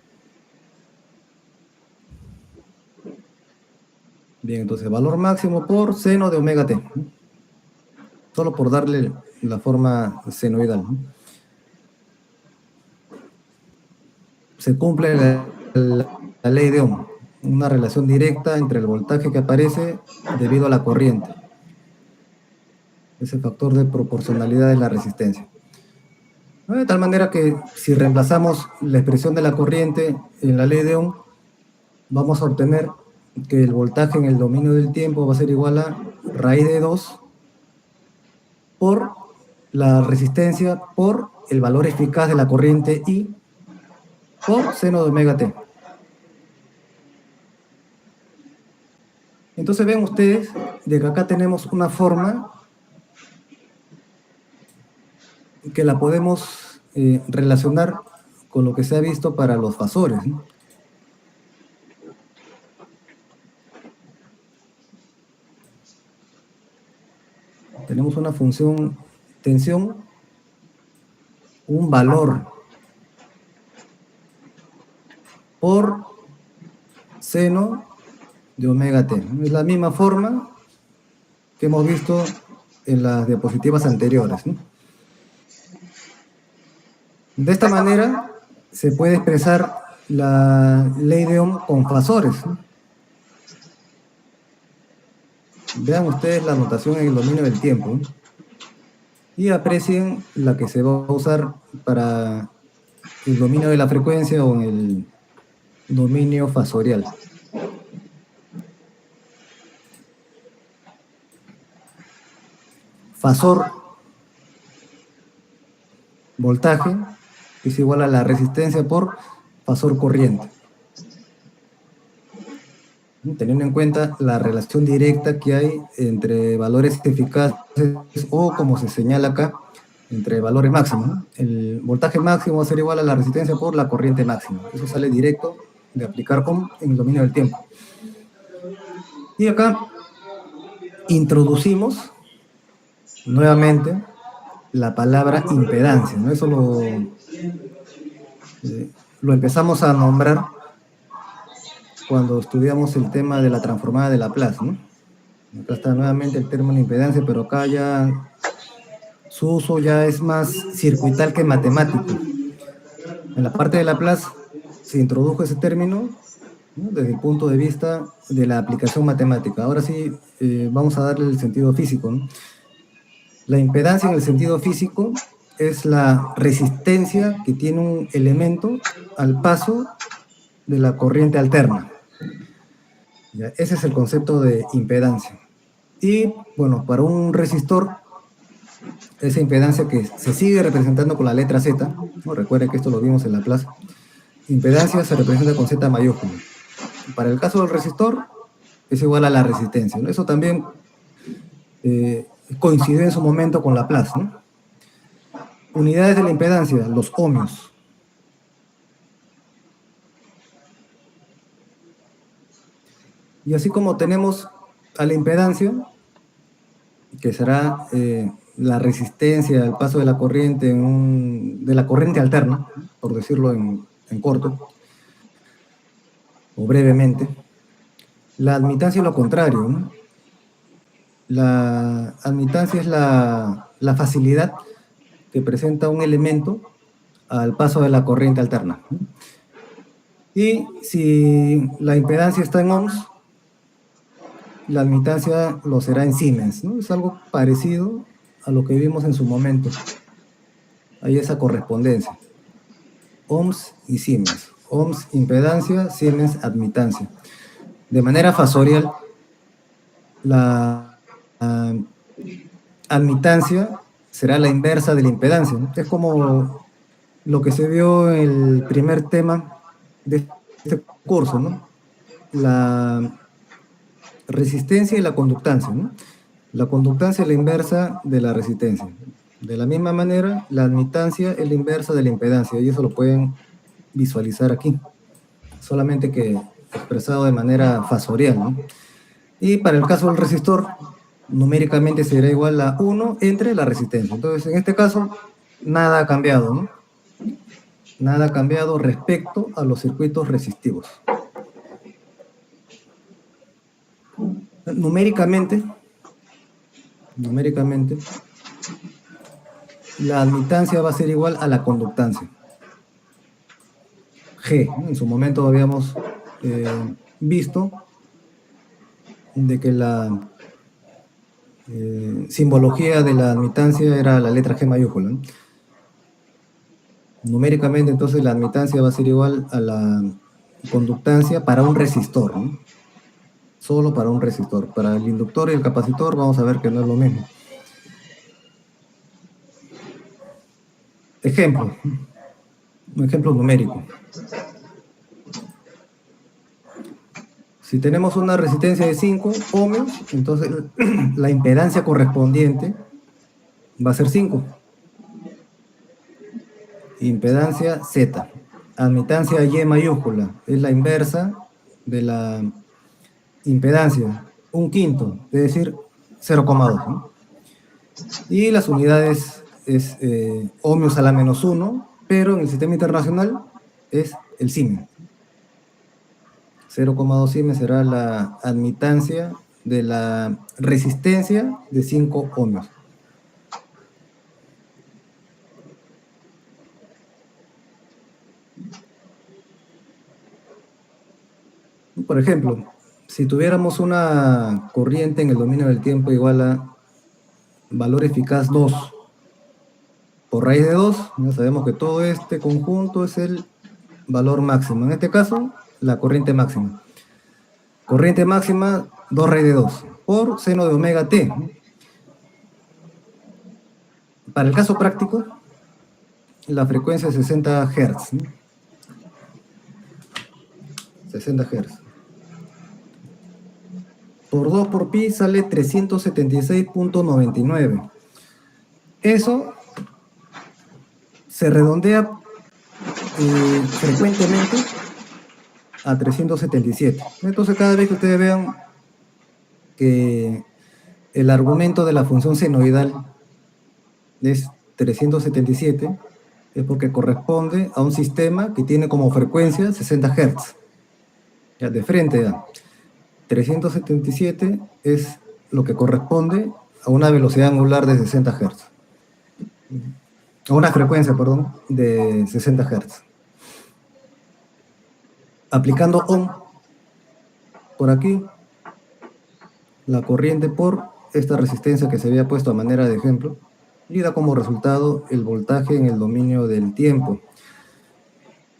A: Bien, entonces valor máximo por seno de omega t, ¿no? Solo por darle la forma senoidal, ¿no? Se cumple la ley de Ohm, una relación directa entre el voltaje que aparece debido a la corriente. Es el factor de proporcionalidad de la resistencia. De tal manera que si reemplazamos la expresión de la corriente en la ley de Ohm, vamos a obtener que el voltaje en el dominio del tiempo va a ser igual a raíz de 2 por la resistencia por el valor eficaz de la corriente I por seno de omega t. Entonces ven ustedes de que acá tenemos una forma que la podemos relacionar con lo que se ha visto para los fasores, ¿no? Tenemos una función tensión, un valor por seno de omega t. Es la misma forma que hemos visto en las diapositivas anteriores, ¿no? De esta manera se puede expresar la ley de Ohm con fasores, ¿no? Vean ustedes la notación en el dominio del tiempo, ¿no? Y aprecien la que se va a usar para el dominio de la frecuencia o en dominio fasorial. Fasor, voltaje, es igual a la resistencia por fasor corriente. Teniendo en cuenta la relación directa que hay entre valores eficaces o, como se señala acá, entre valores máximos, ¿no? El voltaje máximo va a ser igual a la resistencia por la corriente máxima. Eso sale directo de aplicar Ohm en el dominio del tiempo. Y acá introducimos nuevamente la palabra impedancia, ¿no? Eso lo empezamos a nombrar cuando estudiamos el tema de la transformada de Laplace, ¿no? Acá está nuevamente el término impedancia, pero acá ya su uso ya es más circuital que matemático. En la parte de Laplace se introdujo ese término, ¿no?, desde el punto de vista de la aplicación matemática. Ahora sí, vamos a darle el sentido físico, ¿no? La impedancia en el sentido físico es la resistencia que tiene un elemento al paso de la corriente alterna. ¿Ya? Ese es el concepto de impedancia. Y, bueno, para un resistor, esa impedancia que se sigue representando con la letra Z, ¿no? Recuerden que esto lo vimos en Laplace. Impedancia se representa con Z mayúscula. Para el caso del resistor, es igual a la resistencia, ¿no? Eso también coincidió en su momento con Laplace, ¿no? Unidades de la impedancia, los ohmios. Y así como tenemos a la impedancia, que será la resistencia al paso de la corriente de la corriente alterna, por decirlo en corto o brevemente, la admitancia es lo contrario, ¿no? La admitancia es la facilidad que presenta un elemento al paso de la corriente alterna. Y si la impedancia está en ohms, la admitancia lo será en Siemens, ¿no? Es algo parecido a lo que vimos en su momento. Hay esa correspondencia. Ohms y Siemens. Ohms impedancia, Siemens admitancia. De manera fasorial, la admitancia será la inversa de la impedancia, ¿no? Es como lo que se vio en el primer tema de este curso, ¿no? La resistencia y la conductancia, ¿no? La conductancia es la inversa de la resistencia. De la misma manera, la admitancia es la inversa de la impedancia, y eso lo pueden visualizar aquí, solamente que expresado de manera fasorial, ¿no? Y para el caso del resistor, numéricamente será igual a 1 entre la resistencia. Entonces, en este caso, nada ha cambiado, ¿no? Nada ha cambiado respecto a los circuitos resistivos. Numéricamente, la admitancia va a ser igual a la conductancia. G, ¿no? En su momento habíamos visto de que la simbología de la admitancia era la letra G mayúscula, ¿no? Numéricamente, entonces, la admitancia va a ser igual a la conductancia para un resistor, ¿no? Solo para un resistor. Para el inductor y el capacitor vamos a ver que no es lo mismo. Ejemplo. Un ejemplo numérico. Si tenemos una resistencia de 5 ohmios, entonces la impedancia correspondiente va a ser 5. Impedancia Z. Admitancia Y mayúscula es la inversa de la impedancia, 1/5, es decir, 0,2, ¿no? Y las unidades es ohmios a la -1, pero en el sistema internacional es el Siemens. 0,2 Siemens será la admitancia de la resistencia de 5 ohmios. Por ejemplo, si tuviéramos una corriente en el dominio del tiempo igual a valor eficaz 2 por raíz de 2, ya sabemos que todo este conjunto es el valor máximo. En este caso, la corriente máxima. Corriente máxima, 2 raíz de 2, por seno de omega t. Para el caso práctico, la frecuencia es 60 Hz. 60 Hz. Por 2 por pi sale 376.99. Eso se redondea frecuentemente a 377. Entonces, cada vez que ustedes vean que el argumento de la función senoidal es 377, es porque corresponde a un sistema que tiene como frecuencia 60 Hz. Ya de frente ya. 377 es lo que corresponde a una velocidad angular de 60 Hz. A una frecuencia, perdón, de 60 Hz. Aplicando Ohm por aquí, la corriente por esta resistencia que se había puesto a manera de ejemplo, y da como resultado el voltaje en el dominio del tiempo.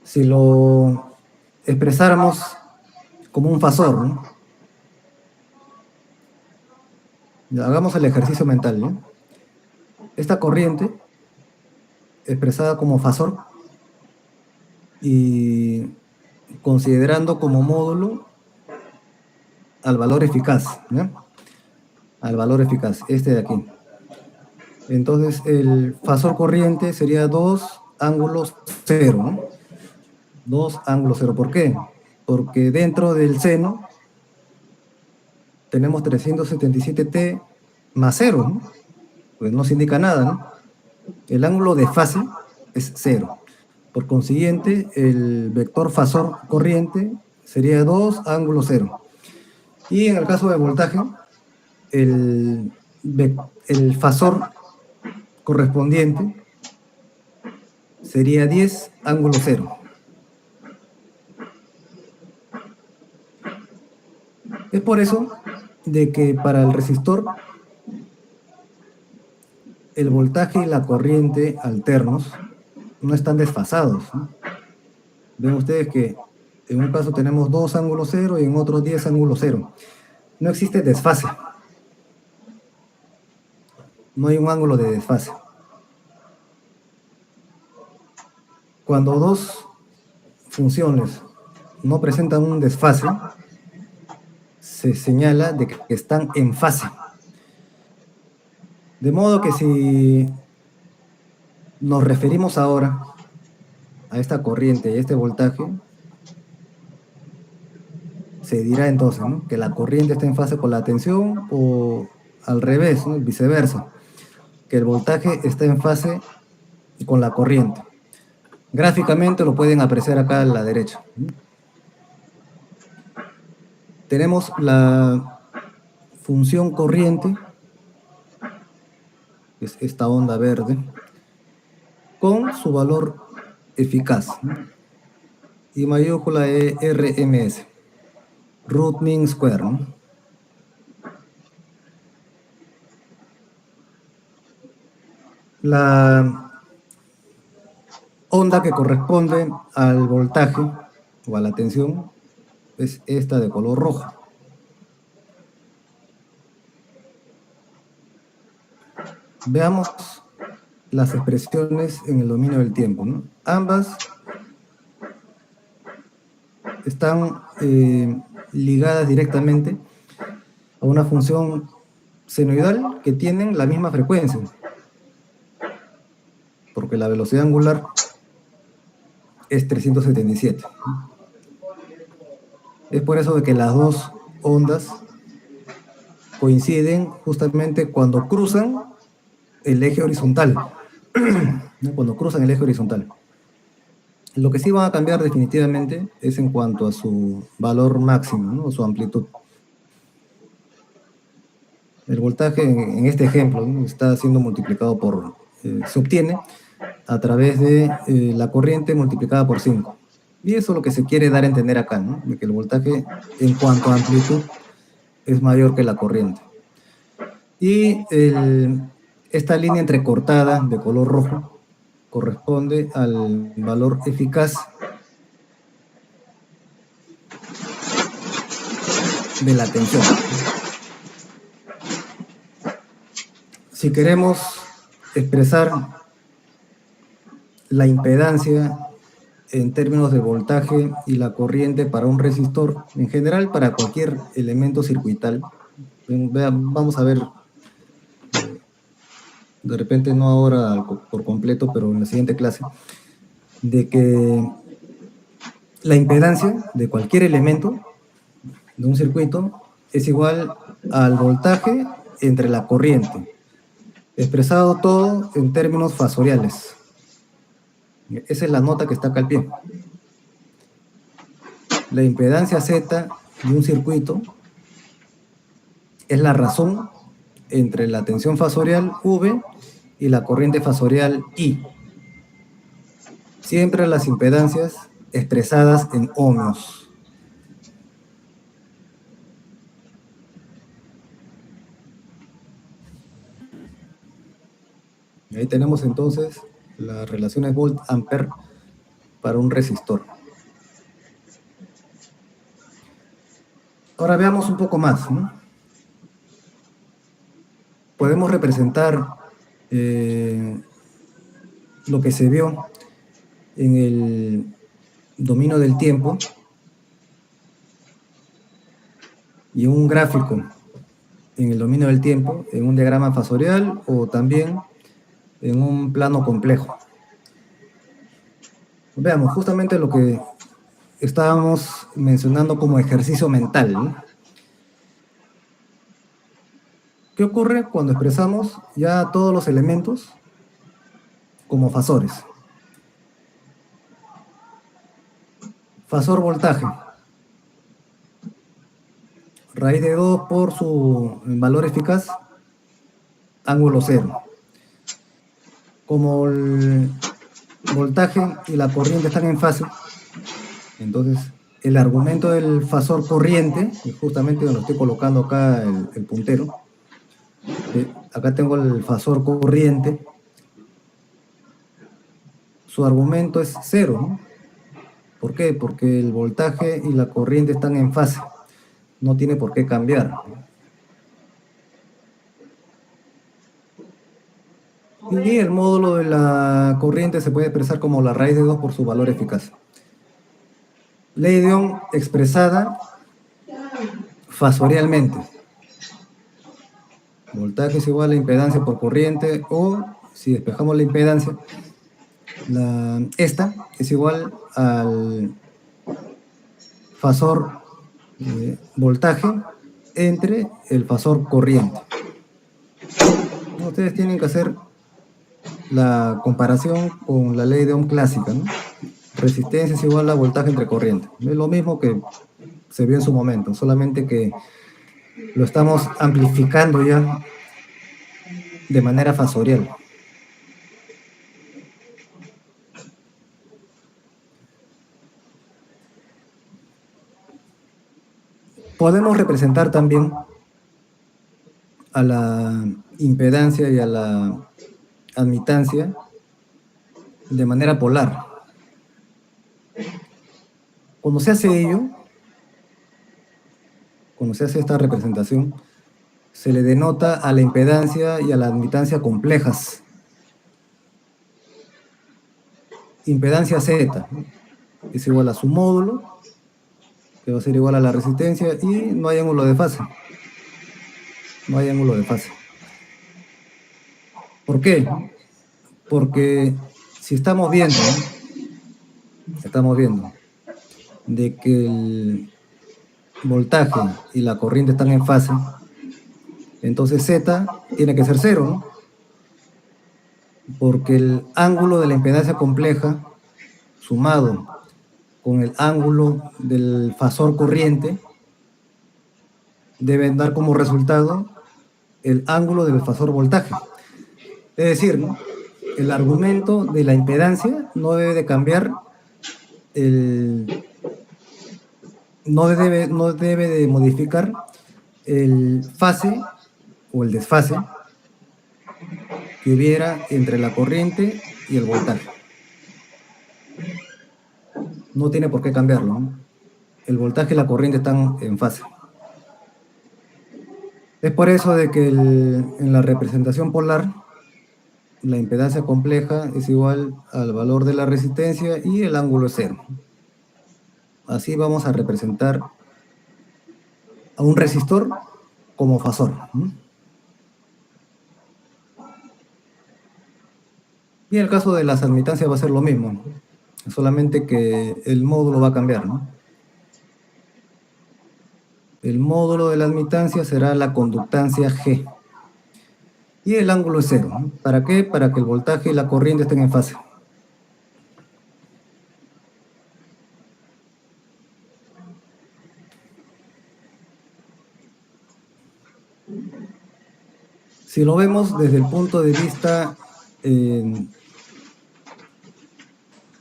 A: Si lo expresáramos como un fasor, ¿no? Hagamos el ejercicio mental, ¿no? Esta corriente, expresada como fasor, y considerando como módulo al valor eficaz, ¿no? Al valor eficaz, este de aquí. Entonces, el fasor corriente sería 2 ángulos 0, ¿no? 2 ángulos 0. ¿Por qué? Porque dentro del seno tenemos 377t más 0, ¿no? Pues no se indica nada, ¿no? El ángulo de fase es 0. Por consiguiente, el vector fasor corriente sería 2 ángulos 0. Y en el caso de voltaje, el fasor correspondiente sería 10 ángulo 0. Es por eso de que para el resistor el voltaje y la corriente alternos no están desfasados, ¿no? Ven ustedes que en un caso tenemos 2 ángulos 0 y en otro 10 ángulos 0. No existe desfase. No hay un ángulo de desfase. Cuando dos funciones no presentan un desfase, se señala de que están en fase. De modo que si nos referimos ahora a esta corriente y a este voltaje, se dirá entonces, ¿no?, que la corriente está en fase con la tensión, o al revés, ¿no?, viceversa, que el voltaje está en fase con la corriente. Gráficamente lo pueden apreciar acá a la derecha. Tenemos la función corriente, que es esta onda verde, con su valor eficaz, ¿no?, y mayúscula RMS, root mean square, ¿no? La onda que corresponde al voltaje o a la tensión es esta de color rojo. Veamos las expresiones en el dominio del tiempo, ¿no? Ambas están ligadas directamente a una función senoidal que tienen la misma frecuencia, porque la velocidad angular es 377. Es por eso de que las dos ondas coinciden justamente cuando cruzan el eje horizontal, ¿no?, cuando cruzan el eje horizontal. Lo que sí van a cambiar definitivamente es en cuanto a su valor máximo, ¿no?, su amplitud. El voltaje en este ejemplo, ¿no?, está siendo multiplicado por, se obtiene a través de la corriente multiplicada por 5. Y eso es lo que se quiere dar a entender acá, ¿no?, de que el voltaje en cuanto a amplitud es mayor que la corriente. Y esta línea entrecortada de color rojo corresponde al valor eficaz de la tensión. Si queremos expresar la impedancia en términos de voltaje y la corriente para un resistor, en general para cualquier elemento circuital, vamos a ver, de repente no ahora por completo, pero en la siguiente clase, de que la impedancia de cualquier elemento de un circuito es igual al voltaje entre la corriente, expresado todo en términos fasoriales. Esa es la nota que está acá al pie. La impedancia Z de un circuito es la razón entre la tensión fasorial V y la corriente fasorial I. Siempre las impedancias expresadas en ohmios. Ahí tenemos entonces las relaciones volt-ampere para un resistor. Ahora veamos un poco más, ¿no? Podemos representar lo que se vio en el dominio del tiempo y un gráfico en el dominio del tiempo, en un diagrama fasorial o también en un plano complejo. Veamos justamente lo que estábamos mencionando como ejercicio mental, ¿no? ¿Qué ocurre cuando expresamos ya todos los elementos como fasores? Fasor voltaje. Raíz de 2 por su valor eficaz, ángulo 0. Como el voltaje y la corriente están en fase, entonces el argumento del fasor corriente, y justamente donde estoy colocando acá el puntero, acá tengo el fasor corriente, su argumento es 0, ¿no? ¿Por qué? Porque el voltaje y la corriente están en fase, no tiene por qué cambiar. Y el módulo de la corriente se puede expresar como la raíz de 2 por su valor eficaz. Ley de Ohm expresada fasorialmente. Voltaje es igual a impedancia por corriente, o si despejamos la impedancia, esta es igual al fasor voltaje entre el fasor corriente. Ustedes tienen que hacer la comparación con la ley de Ohm clásica, ¿no? Resistencia es igual a voltaje entre corriente. Es lo mismo que se vio en su momento, solamente que lo estamos amplificando ya de manera fasorial. Podemos representar también a la impedancia y a la admitancia de manera polar. Cuando se hace ello, cuando se hace esta representación, se le denota a la impedancia y a la admitancia complejas. Impedancia Z es igual a su módulo, que va a ser igual a la resistencia, y no hay ángulo de fase. No hay ángulo de fase. ¿Por qué? Porque si estamos viendo de que el voltaje y la corriente están en fase, entonces Z tiene que ser 0, ¿no? Porque el ángulo de la impedancia compleja sumado con el ángulo del fasor corriente deben dar como resultado el ángulo del fasor voltaje. Es decir, ¿no? El argumento de la impedancia no debe de cambiar, no debe de modificar el fase o el desfase que hubiera entre la corriente y el voltaje. No tiene por qué cambiarlo, ¿no? El voltaje y la corriente están en fase. Es por eso de que en la representación polar, la impedancia compleja es igual al valor de la resistencia y el ángulo es cero. Así vamos a representar a un resistor como fasor. Y en el caso de las admitancias va a ser lo mismo, solamente que el módulo va a cambiar, ¿no? El módulo de la admitancia será la conductancia G. Y el ángulo es cero, ¿no? ¿Para qué? Para que el voltaje y la corriente estén en fase. Si lo vemos desde el punto de vista en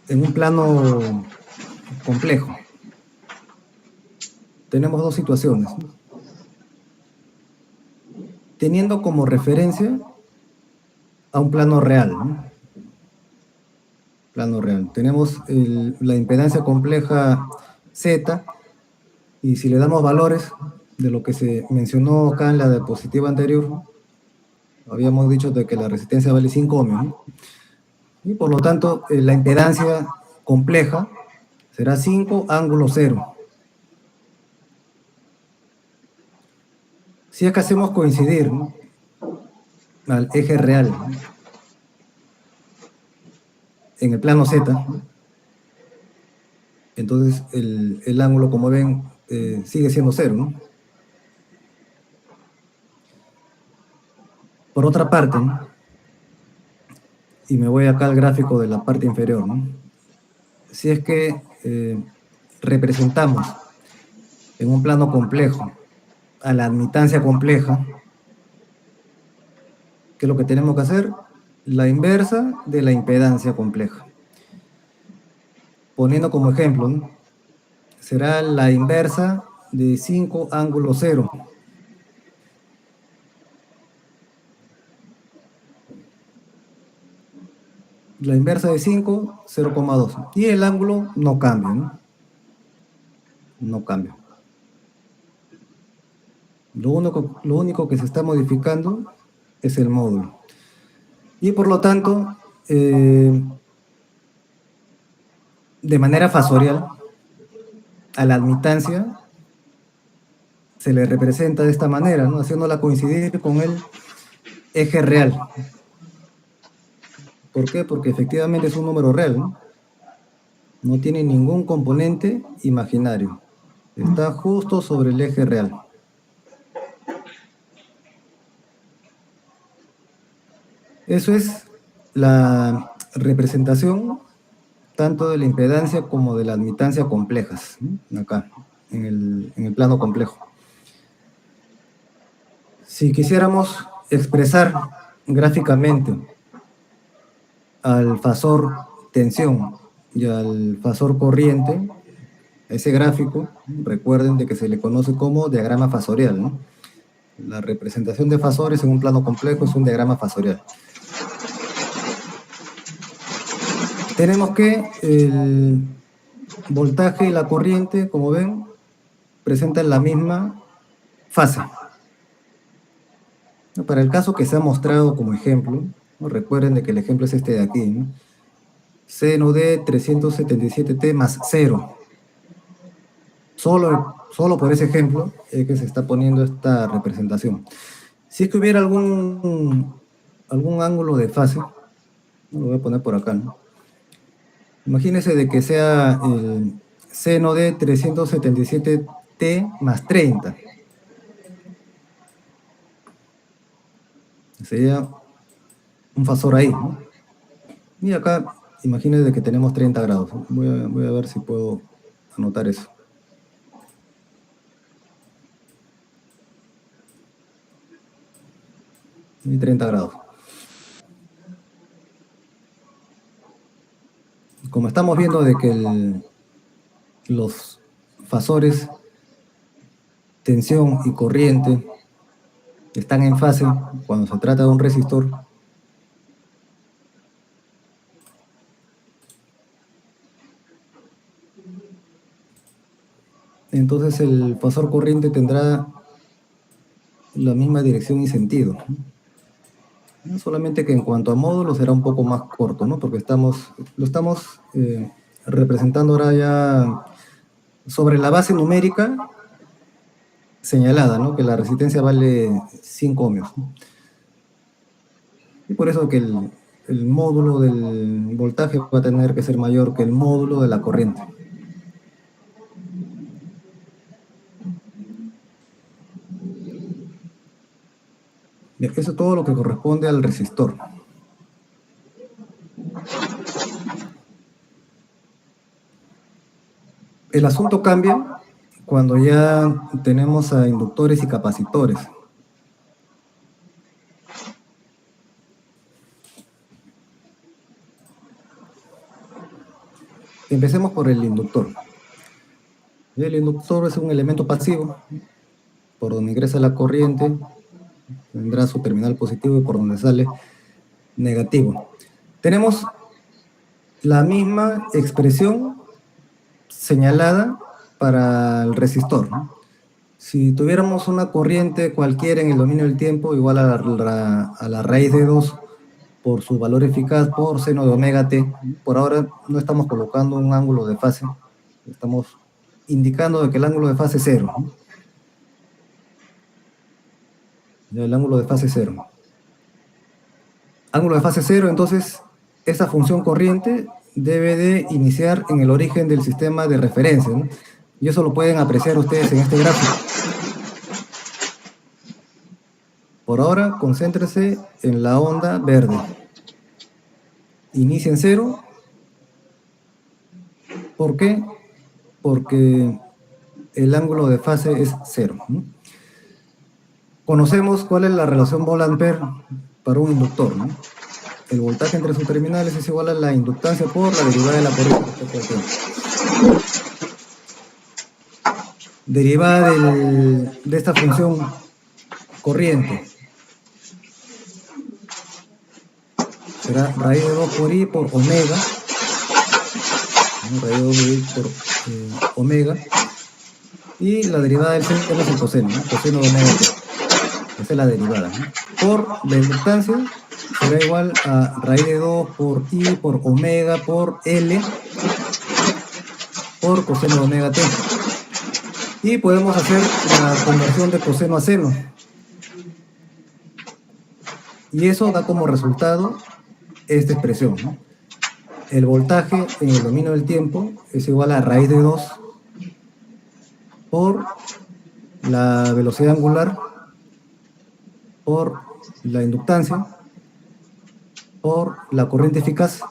A: un plano complejo, tenemos dos situaciones, ¿no? Teniendo como referencia a un plano real, ¿no? Plano real. Tenemos la impedancia compleja Z, y si le damos valores de lo que se mencionó acá en la diapositiva anterior, habíamos dicho de que la resistencia vale 5 ohmios, ¿no? Y por lo tanto, la impedancia compleja será 5 ángulo 0. Si es que hacemos coincidir, ¿no?, al eje real, ¿no?, en el plano Z, ¿no?, entonces el ángulo, como ven, sigue siendo 0, ¿no? Por otra parte, ¿no?, y me voy acá al gráfico de la parte inferior, ¿no?, si es que representamos en un plano complejo a la admitancia compleja, ¿qué es lo que tenemos que hacer? La inversa de la impedancia compleja. Poniendo como ejemplo, ¿no?, será la inversa de 5 ángulo 0. La inversa de 5, 0,2. Y el ángulo no cambia, ¿no? No cambia. Lo único que se está modificando es el módulo. Y por lo tanto, de manera fasorial, a la admitancia se le representa de esta manera, ¿no?, haciéndola coincidir con el eje real. ¿Por qué? Porque efectivamente es un número real, ¿no? No tiene ningún componente imaginario. Está justo sobre el eje real. Eso es la representación tanto de la impedancia como de la admitancia complejas, ¿no?, acá, en el plano complejo. Si quisiéramos expresar gráficamente al fasor tensión y al fasor corriente, ese gráfico, recuerden de que se le conoce como diagrama fasorial, ¿no? La representación de fasores en un plano complejo es un diagrama fasorial. Tenemos que el voltaje y la corriente, como ven, presentan la misma fase. Para el caso que se ha mostrado como ejemplo, ¿no?, recuerden de que el ejemplo es este de aquí, ¿no?, seno de 377t más 0. Solo por ese ejemplo es que se está poniendo esta representación. Si es que hubiera algún ángulo de fase, lo voy a poner por acá, ¿no? Imagínense de que sea el seno de 377t más 30. Sería un fasor ahí, ¿no? Y acá, imagínense que tenemos 30 grados. Voy a ver si puedo anotar eso. Y 30 grados. Como estamos viendo de que los fasores tensión y corriente están en fase cuando se trata de un resistor, entonces el fasor corriente tendrá la misma dirección y sentido, ¿no? Solamente que en cuanto a módulo será un poco más corto, ¿no? Porque lo estamos representando ahora ya sobre la base numérica señalada, ¿no? Que la resistencia vale 5 ohmios, ¿no? Y por eso que el módulo del voltaje va a tener que ser mayor que el módulo de la corriente. Bien, eso es todo lo que corresponde al resistor. El asunto cambia cuando ya tenemos a inductores y capacitores. Empecemos por el inductor. El inductor es un elemento pasivo, por donde ingresa la corriente, tendrá su terminal positivo y por donde sale negativo. Tenemos la misma expresión señalada para el resistor, ¿no? Si tuviéramos una corriente cualquiera en el dominio del tiempo igual a la raíz de 2 por su valor eficaz por seno de omega t, por ahora no estamos colocando un ángulo de fase, estamos indicando de que el ángulo de fase es 0, ¿no? Ya el ángulo de fase 0. Ángulo de fase 0, entonces esta función corriente debe de iniciar en el origen del sistema de referencia, ¿no? Y eso lo pueden apreciar ustedes en este gráfico. Por ahora, concéntrese en la onda verde. Inicia en 0. ¿Por qué? Porque el ángulo de fase es 0, ¿no? Conocemos cuál es la relación Volt-Ampere para un inductor, ¿no? El voltaje entre sus terminales es igual a la inductancia por la derivada de la corriente respecto al tiempo. Derivada de esta función corriente será raíz de 2 por i por omega, ¿no? Raíz de 2 por i por omega, y la derivada del seno es el coseno, ¿no? Coseno de omega t. Esa es la derivada, ¿no? Por la inductancia será igual a raíz de 2 por i por omega por L por coseno de omega t. Y podemos hacer la conversión de coseno a seno. Y eso da como resultado esta expresión, ¿no? El voltaje en el dominio del tiempo es igual a raíz de 2 por la velocidad angular por la inductancia por la corriente eficaz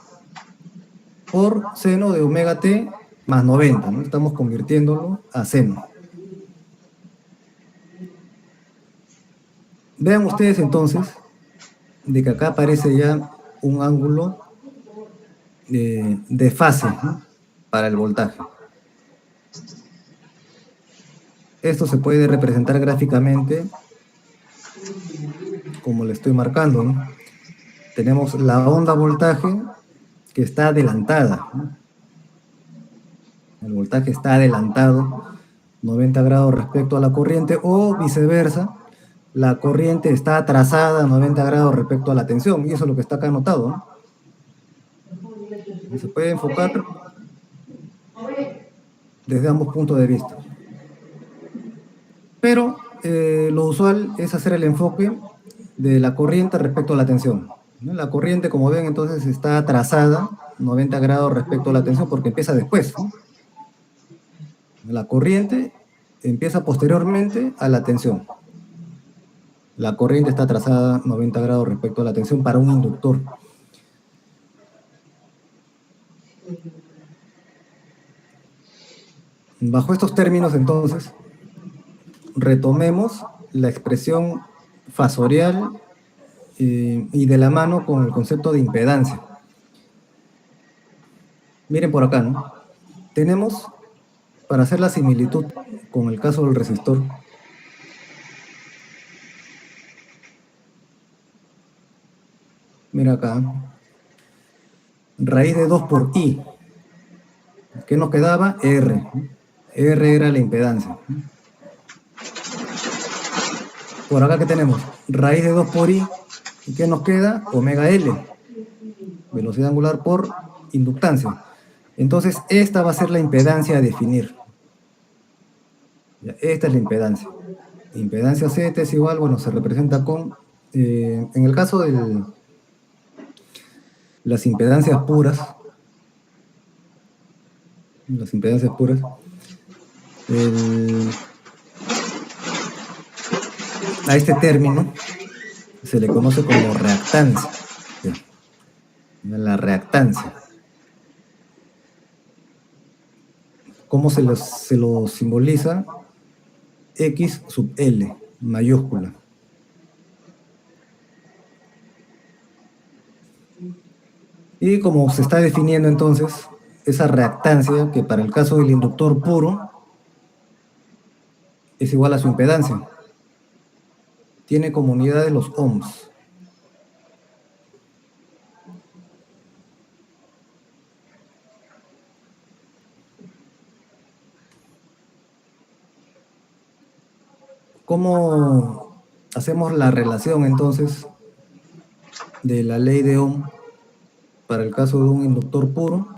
A: por seno de omega t más 90, ¿no? Estamos convirtiéndolo a seno. Vean ustedes entonces de que acá aparece ya un ángulo de fase, ¿no? Para el voltaje. Esto se puede representar gráficamente como le estoy marcando, ¿no? Tenemos la onda voltaje que está adelantada, ¿no? El voltaje está adelantado 90 grados respecto a la corriente, o viceversa, la corriente está atrasada 90 grados respecto a la tensión, y eso es lo que está acá anotado, ¿no? Y se puede enfocar desde ambos puntos de vista. Pero lo usual es hacer el enfoque de la corriente respecto a la tensión, ¿no? La corriente, como ven, entonces está atrasada 90 grados respecto a la tensión porque empieza después, ¿no? La corriente empieza posteriormente a la tensión. La corriente está atrasada 90 grados respecto a la tensión para un inductor. Bajo estos términos, entonces, retomemos la expresión fasorial y de la mano con el concepto de impedancia. Miren por acá, ¿no? Tenemos, para hacer la similitud con el caso del resistor, mira acá, raíz de 2 por i. ¿Qué nos quedaba? R. R era la impedancia. Por acá, ¿qué tenemos? Raíz de 2 por i. ¿Y qué nos queda? Omega L. Velocidad angular por inductancia. Entonces, esta va a ser la impedancia a definir. Ya, esta es la impedancia. Impedancia Z es igual, bueno, se representa con, en el caso de las impedancias puras, a este término se le conoce como reactancia. Ya, la reactancia. ¿Cómo se lo simboliza? X sub L, mayúscula. Y como se está definiendo entonces esa reactancia, que para el caso del inductor puro es igual a su impedancia, tiene como unidades los ohms. ¿Cómo hacemos la relación entonces de la ley de Ohm para el caso de un inductor puro?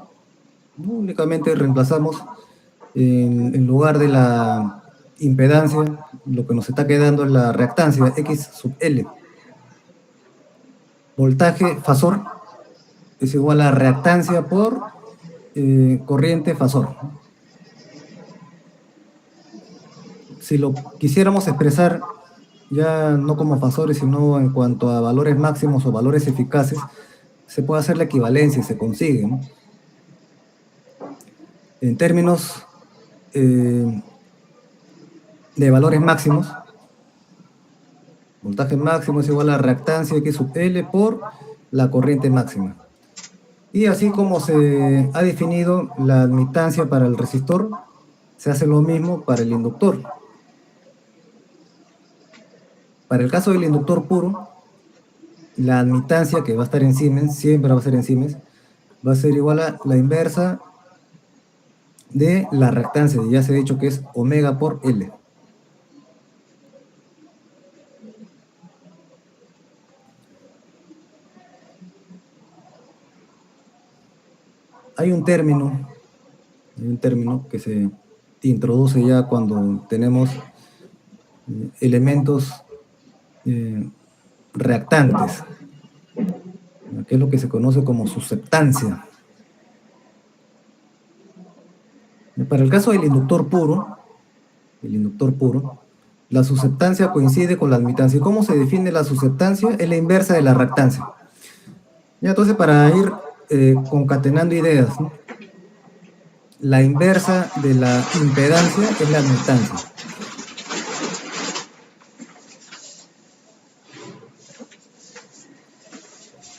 A: Únicamente reemplazamos en lugar de la impedancia, lo que nos está quedando es la reactancia, X sub L. Voltaje fasor es igual a reactancia por corriente fasor. Si lo quisiéramos expresar ya no como fasores, sino en cuanto a valores máximos o valores eficaces, se puede hacer la equivalencia y se consigue, ¿no? En términos de valores máximos, voltaje máximo es igual a reactancia X sub L por la corriente máxima. Y así como se ha definido la admitancia para el resistor, se hace lo mismo para el inductor. Para el caso del inductor puro, la admitancia, que va a estar en Siemens, siempre va a ser en Siemens, va a ser igual a la inversa de la reactancia, ya se ha dicho que es omega por L. Hay un término que se introduce ya cuando tenemos elementos reactantes, que es lo que se conoce como susceptancia. Para el caso del inductor puro, la susceptancia coincide con la admitancia. ¿Y cómo se define la susceptancia? Es la inversa de la reactancia. Ya, entonces, para ir concatenando ideas, ¿no? La inversa de la impedancia es la admitancia.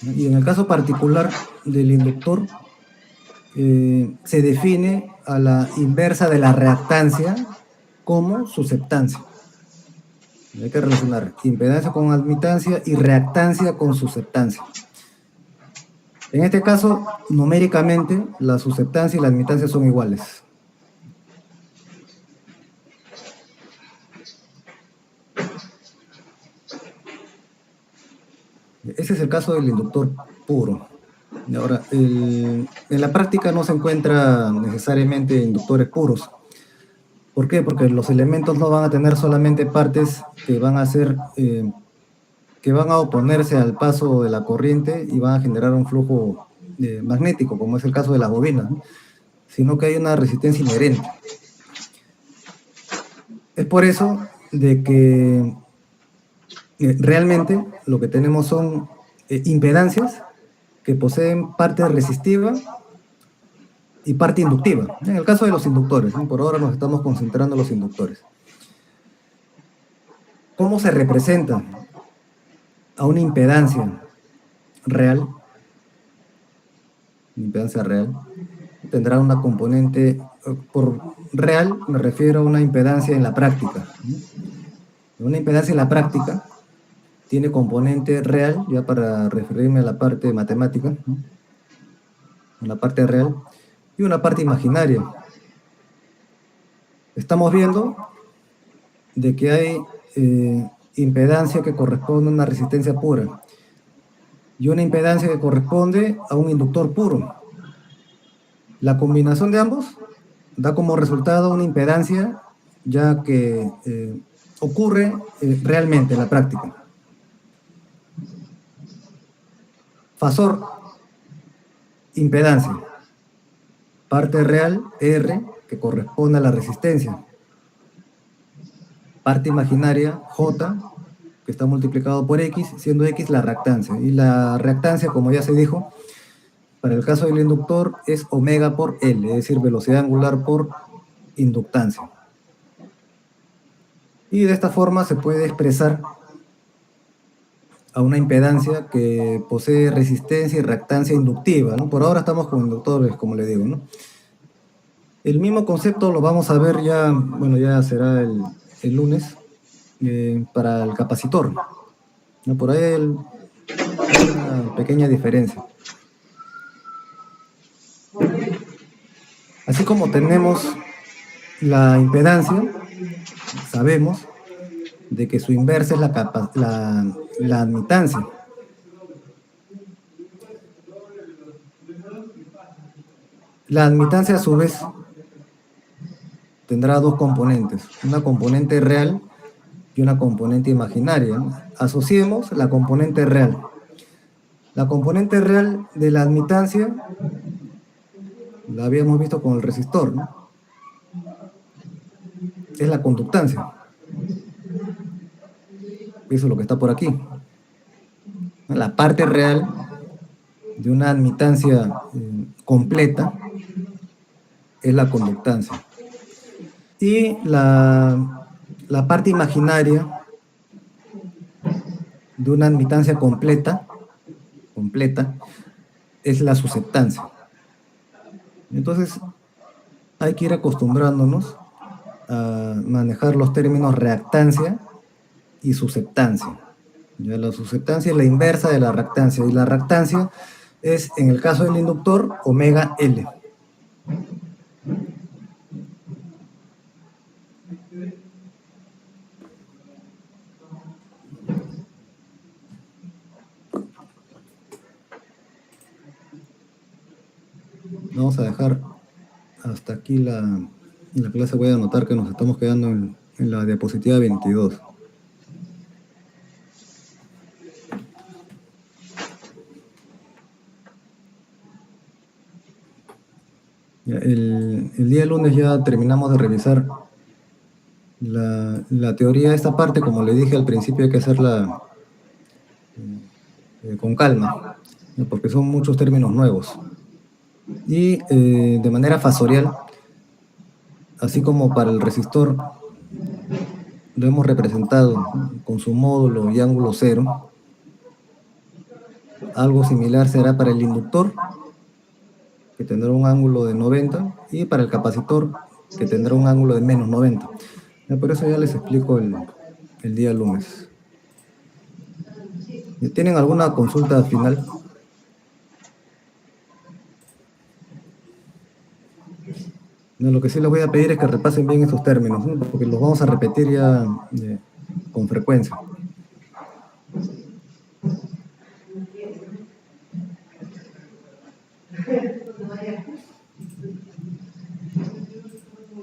A: Y en el caso particular del inductor, se define a la inversa de la reactancia como susceptancia. Hay que relacionar impedancia con admitancia y reactancia con susceptancia. En este caso, numéricamente, la susceptancia y la admitancia son iguales. Ese es el caso del inductor puro. Ahora, en la práctica no se encuentran necesariamente inductores puros. ¿Por qué? Porque los elementos no van a tener solamente partes que van a ser, que van a oponerse al paso de la corriente y van a generar un flujo magnético, como es el caso de las bobinas, ¿no? Sino que hay una resistencia inherente. Es por eso de que realmente lo que tenemos son impedancias que poseen parte resistiva y parte inductiva. En el caso de los inductores, ¿no? Por ahora nos estamos concentrando en los inductores. ¿Cómo se representa a una impedancia real? Una impedancia real tendrá una componente, por real me refiero a una impedancia en la práctica. Una impedancia en la práctica tiene componente real, ya para referirme a la parte matemática, ¿no? Una parte real y una parte imaginaria. Estamos viendo de que hay impedancia que corresponde a una resistencia pura y una impedancia que corresponde a un inductor puro. La combinación de ambos da como resultado una impedancia ya que ocurre realmente en la práctica. Fasor, impedancia. Parte real, R, que corresponde a la resistencia. Parte imaginaria, J, que está multiplicado por X, siendo X la reactancia. Y la reactancia, como ya se dijo, para el caso del inductor es omega por L, es decir, velocidad angular por inductancia. Y de esta forma se puede expresar a una impedancia que posee resistencia y reactancia inductiva, ¿no? Por ahora estamos con inductores, como le digo, ¿no? El mismo concepto lo vamos a ver ya, bueno, ya será el lunes, para el capacitor, ¿no? Por ahí hay una pequeña diferencia. Así como tenemos la impedancia, sabemos de que su inversa es la admitancia. La admitancia, a su vez, tendrá dos componentes, una componente real y una componente imaginaria, ¿no? Asociemos la componente real. La componente real de la admitancia la habíamos visto con el resistor, ¿no? Es la conductancia. Eso es lo que está por aquí. La parte real de una admitancia completa es la conductancia. Y la parte imaginaria de una admitancia completa es la susceptancia. Entonces, hay que ir acostumbrándonos a manejar los términos reactancia y susceptancia. Ya la susceptancia es la inversa de la reactancia, y la reactancia es, en el caso del inductor, omega L. Vamos a dejar hasta aquí la clase. Voy a anotar que nos estamos quedando en la diapositiva 22. Ya, el día lunes ya terminamos de revisar la teoría de esta parte. Como le dije al principio, hay que hacerla con calma, porque son muchos términos nuevos. Y de manera fasorial, así como para el resistor lo hemos representado con su módulo y ángulo cero, algo similar será para el inductor, que tendrá un ángulo de 90, y para el capacitor, que tendrá un ángulo de menos 90. Por eso ya les explico el día lunes. ¿Tienen alguna consulta final? No, lo que sí les voy a pedir es que repasen bien estos términos, ¿no? Porque los vamos a repetir ya con frecuencia.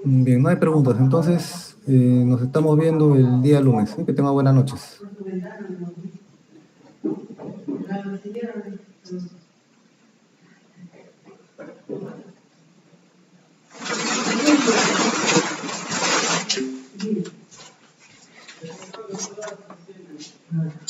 A: Bien, no hay preguntas. Entonces, nos estamos viendo el día lunes. Que tengan buenas noches.